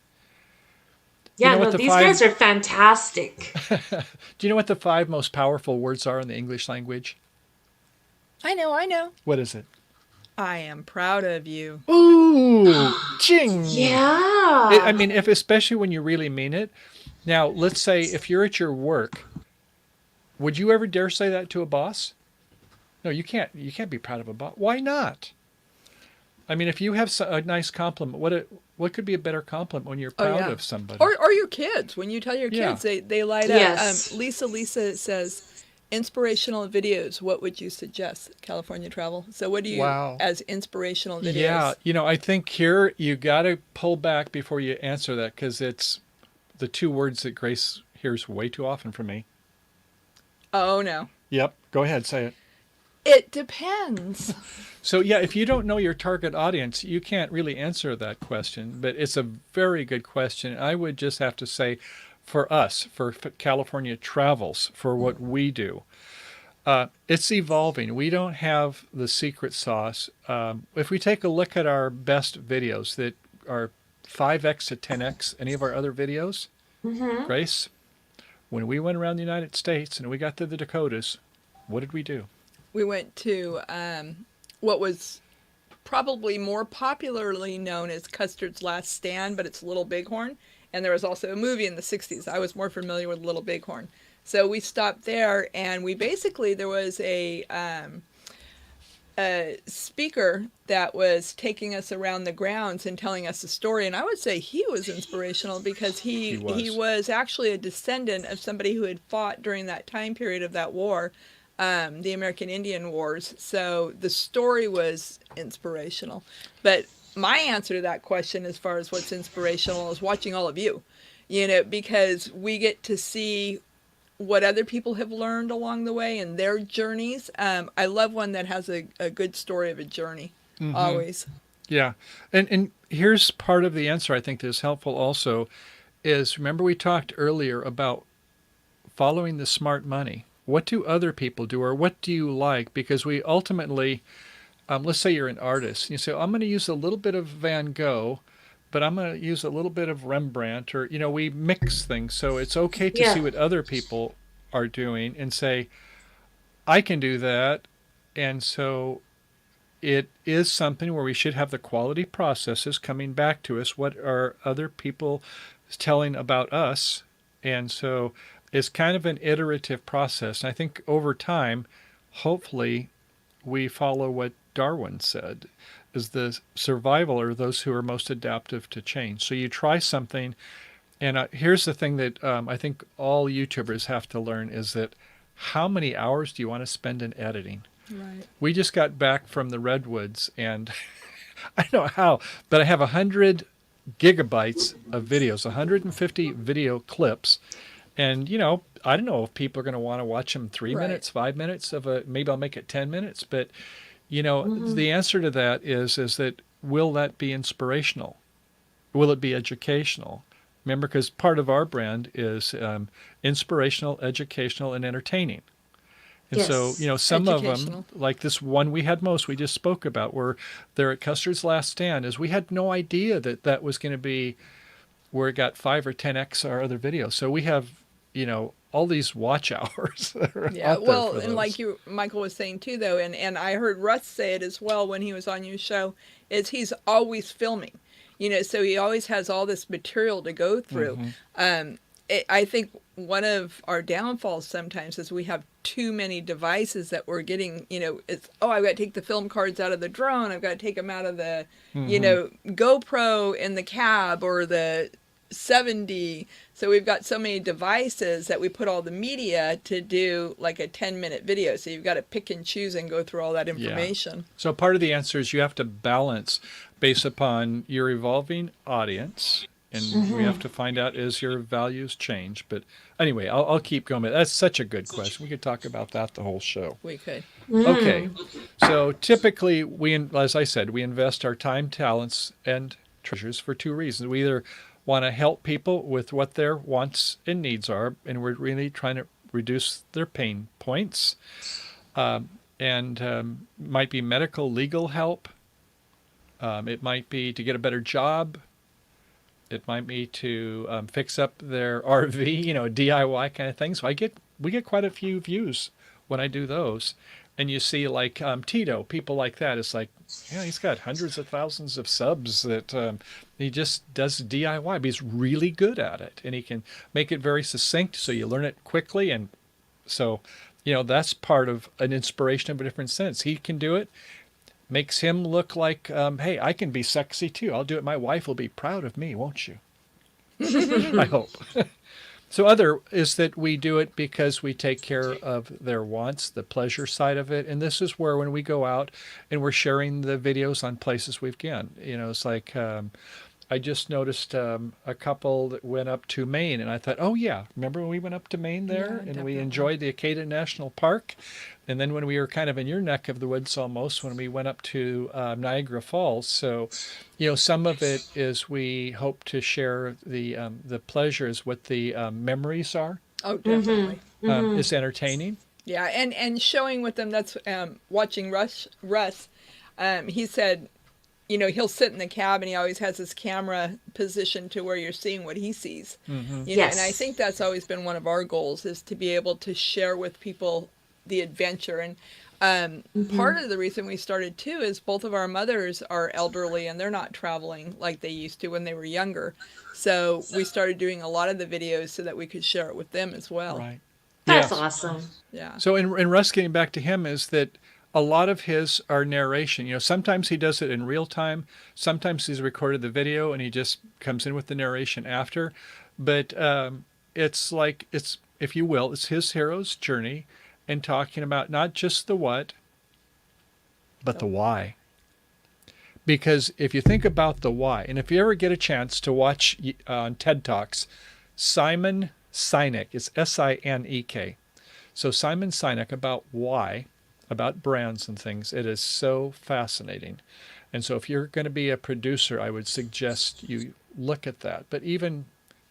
Yeah, know what no, the these five- guys are fantastic. Do you know what the 5 most powerful words are in the English language? I know. What is it? I am proud of you. Ooh, ching. Yeah. I mean, if especially when you really mean it. Now, let's say if you're at your work, would you ever dare say that to a boss? No, you can't. You can't be proud of a boss. Why not? I mean, if you have a nice compliment, what could be a better compliment when you're proud of somebody? Or your kids. When you tell your Yeah. kids, they light Yes. up. Lisa says, inspirational videos. What would you suggest? California Travel. So what do you, Wow. as inspirational videos? Yeah, I think here you got to pull back before you answer that because it's the 2 words that Grace hears way too often from me. Oh, no. Yep, go ahead, say it. It depends. So yeah, if you don't know your target audience, you can't really answer that question, but it's a very good question. I would just have to say for us, for California Travels, for what we do, it's evolving. We don't have the secret sauce. If we take a look at our best videos that are 5x to 10x any of our other videos, Grace, when we went around the United States and we got to the Dakotas, what did we do? We went to what was probably more popularly known as Custard's Last Stand, but it's Little Bighorn. And there was also a movie in the 60s. I was more familiar with Little Bighorn. So we stopped there, and there was a speaker that was taking us around the grounds and telling us a story. And I would say he was inspirational because he was actually a descendant of somebody who had fought during that time period of that war. The American Indian Wars. So the story was inspirational. But my answer to that question as far as what's inspirational is watching all of you, because we get to see what other people have learned along the way and their journeys. I love one that has a good story of a journey, always. Yeah. And here's part of the answer I think that is helpful also is, remember we talked earlier about following the smart money. What do other people do, or what do you like? Because we ultimately, let's say you're an artist, and you say, I'm going to use a little bit of Van Gogh, but I'm going to use a little bit of Rembrandt, or, we mix things. So it's okay to see what other people are doing and say, I can do that. And so it is something where we should have the quality processes coming back to us. What are other people telling about us? And so it's kind of an iterative process. And I think over time, hopefully, we follow what Darwin said, is the survival are those who are most adaptive to change. So you try something, and here's the thing that I think all YouTubers have to learn is that how many hours do you want to spend in editing? Right. We just got back from the Redwoods, and I don't know how, but I have 100 gigabytes of videos, 150 video clips. And, I don't know if people are going to want to watch them 3 minutes, 5 minutes maybe I'll make it 10 minutes. But, the answer to that is that will that be inspirational? Will it be educational? Remember, because part of our brand is inspirational, educational, and entertaining. And so, some of them, like this one we just spoke about, where they're at Custard's Last Stand, is we had no idea that was going to be where it got 5 or 10x our other videos. So we have, all these watch hours that are out there for and those. like Michael was saying too, though, and I heard Russ say it as well when he was on your show, is he's always filming, so he always has all this material to go through. I think one of our downfalls sometimes is we have too many devices that we're getting, it's, I've got to take the film cards out of the drone. I've got to take them out of the, GoPro in the cab or the 7D. So we've got so many devices that we put all the media to do like a 10-minute video. So you've got to pick and choose and go through all that information. Yeah. So part of the answer is you have to balance based upon your evolving audience. And we have to find out as your values change. But anyway, I'll keep going. That's such a good question. We could talk about that the whole show. We could. Okay. So typically, as I said, we invest our time, talents, and treasures for two reasons. We either want to help people with what their wants and needs are, and we're really trying to reduce their pain points. And might be medical, legal help. It might be to get a better job. It might be to fix up their RV, DIY kind of thing. So we get quite a few views when I do those. And you see like Tito, people like that. It's like, he's got hundreds of thousands of subs that he just does DIY. But he's really good at it. And he can make it very succinct so you learn it quickly. And so, that's part of an inspiration of a different sense. He can do it. Makes him look like, hey, I can be sexy too. I'll do it. My wife will be proud of me, won't you? I hope. So other is that we do it because we take care of their wants, the pleasure side of it. And this is where when we go out and we're sharing the videos on places we've gone, it's like I just noticed a couple that went up to Maine, and I thought, oh yeah, remember when we went up to Maine there and definitely. we enjoyed the Acadia National Park? And then when we were kind of in your neck of the woods almost, when we went up to Niagara Falls. So, some of it is we hope to share the pleasures, what the memories are. Oh, definitely. It's entertaining. Yeah, and showing with them, that's watching Russ, he said, he'll sit in the cab and he always has his camera positioned to where you're seeing what he sees. Yes. And I think that's always been one of our goals, is to be able to share with people the adventure. And part of the reason we started too is both of our mothers are elderly and they're not traveling like they used to when they were younger. So we started doing a lot of the videos so that we could share it with them as well. Right. That's Yes. awesome. Yeah. So in Russ, getting back to him, is that a lot of his are narration. sometimes he does it in real time. Sometimes he's recorded the video and he just comes in with the narration after. But it's like, if you will, it's his hero's journey and talking about not just the what, but the why. Because if you think about the why, and if you ever get a chance to watch on TED Talks, Simon Sinek, it's Sinek. So Simon Sinek about why, about brands and things. It is so fascinating. And so if you're going to be a producer, I would suggest you look at that. But even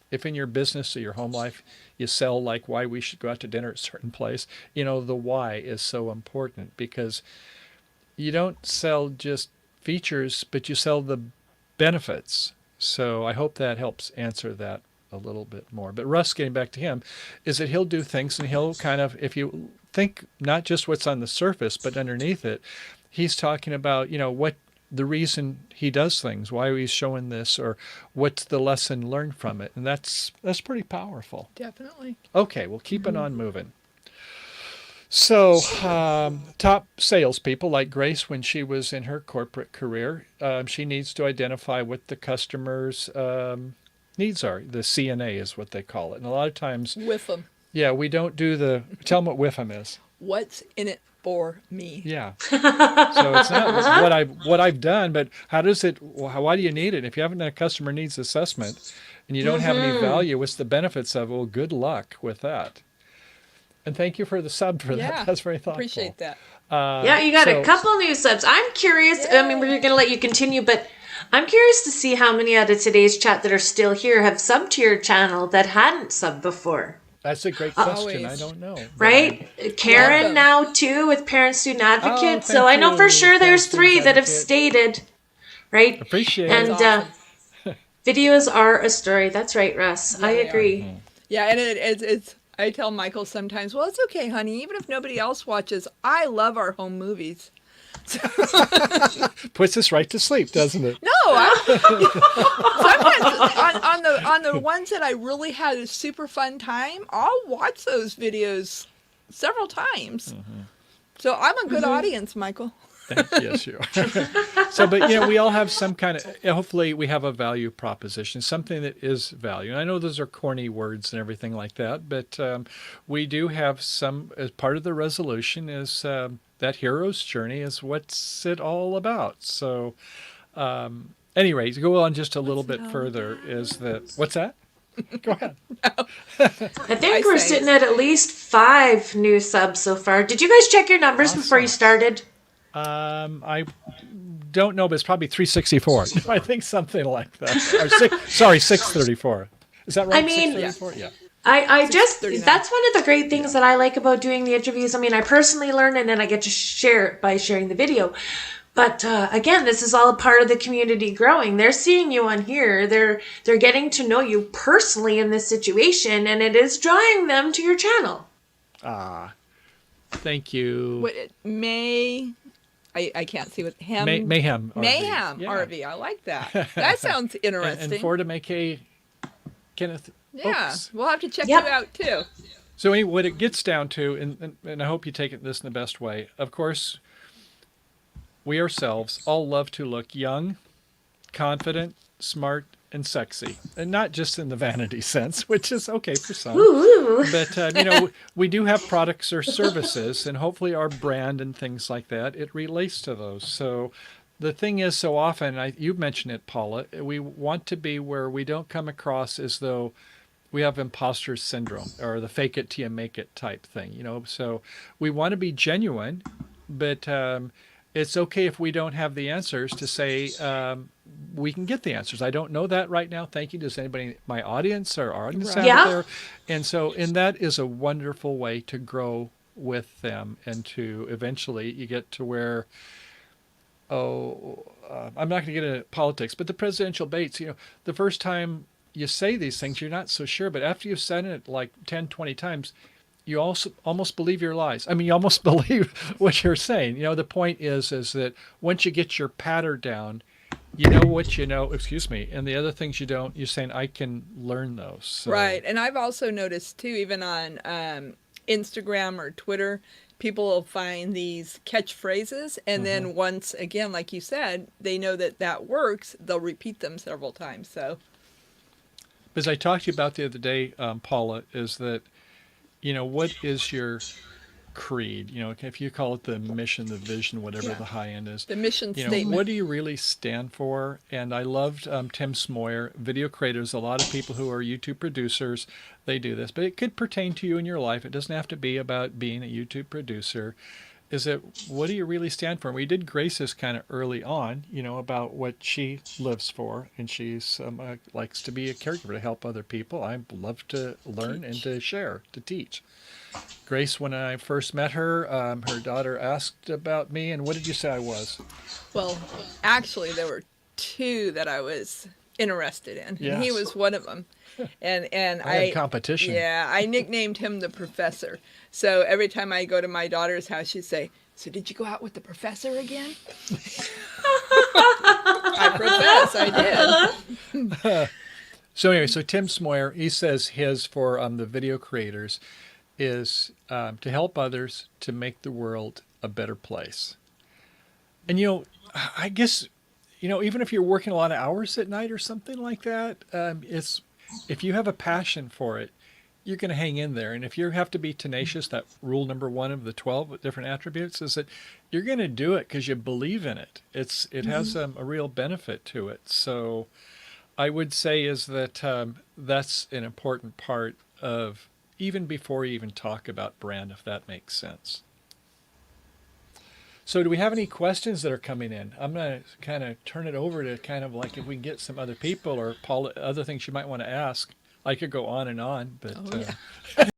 if in your business or your home life, you sell like why we should go out to dinner at a certain place, the why is so important, because you don't sell just features, but you sell the benefits. So I hope that helps answer that a little bit more. But Russ, getting back to him, is that he'll do things and he'll kind of, if you think not just what's on the surface, but underneath it, he's talking about, what the reason he does things, why he's showing this, or what's the lesson learned from it. And that's pretty powerful. Definitely. Okay, we'll keep it on moving. So top salespeople like Grace, when she was in her corporate career, she needs to identify what the customer's needs are. The CNA is what they call it. And a lot of times, With them. yeah, we don't do tell them what WIFM is. What's in it for me? Yeah. So it's not what I've done, but how does it, why do you need it? If you haven't done a customer needs assessment and you don't have any value, what's the benefits of it? Well, good luck with that. And thank you for the sub for that. That's very thoughtful. Appreciate that. Yeah, you got a couple new subs. I'm curious. I mean, we're going to let you continue, but I'm curious to see how many out of today's chat that are still here have subbed to your channel that hadn't subbed before. That's a great question. I don't know. Right? Karen now, too, with Parent Student Advocate. So I know for sure there's 3 that have stated, right? Appreciate it. it. And videos are a story. That's right, Russ. I agree. Yeah, and it's I tell Michael sometimes, well, it's okay, honey. Even if nobody else watches, I love our home movies. Puts us right to sleep, doesn't it? No, Sometimes on the ones that I really had a super fun time, I'll watch those videos several times. So I'm a good audience, Michael. Yes, you are. So, but we all have some kind of. Hopefully, we have a value proposition, something that is value. And I know those are corny words and everything like that, but we do have some. As part of the resolution is that hero's journey is what's it all about. So, anyway, to go on just a little bit further, is that what's that? Go ahead. I think we're sitting at least 5 new subs so far. Did you guys check your numbers before you started? I don't know, but it's probably 364. I think something like that. Or 634. Is that right? I mean, 634? Yeah. I just, that's one of the great things that I like about doing the interviews. I mean, I personally learn and then I get to share it by sharing the video. But again, this is all a part of the community growing. They're seeing you on here. They're getting to know you personally in this situation, and it is drawing them to your channel. Thank you. I can't see what ham. Mayhem. Mayhem RV. I like that. That sounds interesting. And for to make a Kenneth. Yeah, Oops. we'll have to check you out too. So anyway, what it gets down to, and I hope you take this in the best way. Of course, we ourselves all love to look young, confident, smart, and sexy, and not just in the vanity sense, which is okay for some. Ooh. But we do have products or services, and hopefully our brand and things like that, it relates to those. So the thing is, so often, you mentioned it, Paula, we want to be where we don't come across as though we have imposter syndrome or the fake it till you make it type thing. So we want to be genuine, but it's okay if we don't have the answers to say we can get the answers. I don't know that right now. Thank you. Does anybody in my audience or our audience have it there? And that is a wonderful way to grow with them and to eventually you get to where, I'm not going to get into politics, but the presidential debates, the first time you say these things, you're not so sure. But after you've said it like 10, 20 times, you also almost believe your lies. I mean, you almost believe what you're saying. The point is that once you get your patter down, you know what you know, and the other things you don't, you're saying, I can learn those. So. Right. And I've also noticed too, even on Instagram or Twitter, people will find these catchphrases. And then once again, like you said, they know that works, they'll repeat them several times. So. As I talked to you about the other day, Paula, is that, what is your creed? If you call it the mission, the vision, whatever the high end is. The mission statement. What do you really stand for? And I loved Tim Smoyer, video creators, a lot of people who are YouTube producers, they do this. But it could pertain to you in your life. It doesn't have to be about being a YouTube producer. Is it, what do you really stand for? And we did Grace's kind of early on, about what she lives for. And she's likes to be a caregiver to help other people. I love to learn and to share, to teach. Grace, when I first met her, her daughter asked about me. And what did you say I was? Well, actually, there were 2 that I was interested in. Yes. And he was one of them. And I had competition. Yeah, I nicknamed him the professor. So every time I go to my daughter's house, she'd say, "So did you go out with the professor again?" I profess, I did. So anyway, so Tim Smoyer, he says his for the video creators is to help others to make the world a better place. And I guess even if you're working a lot of hours at night or something like that, if you have a passion for it, you're going to hang in there. And if you have to be tenacious, that rule number 1 of the 12 different attributes is that you're going to do it because you believe in it. It has a real benefit to it. So I would say is that that's an important part of even before you even talk about brand, if that makes sense. So do we have any questions that are coming in? I'm going to kind of turn it over to kind of like if we can get some other people or Paul, other things you might want to ask. I could go on and on, but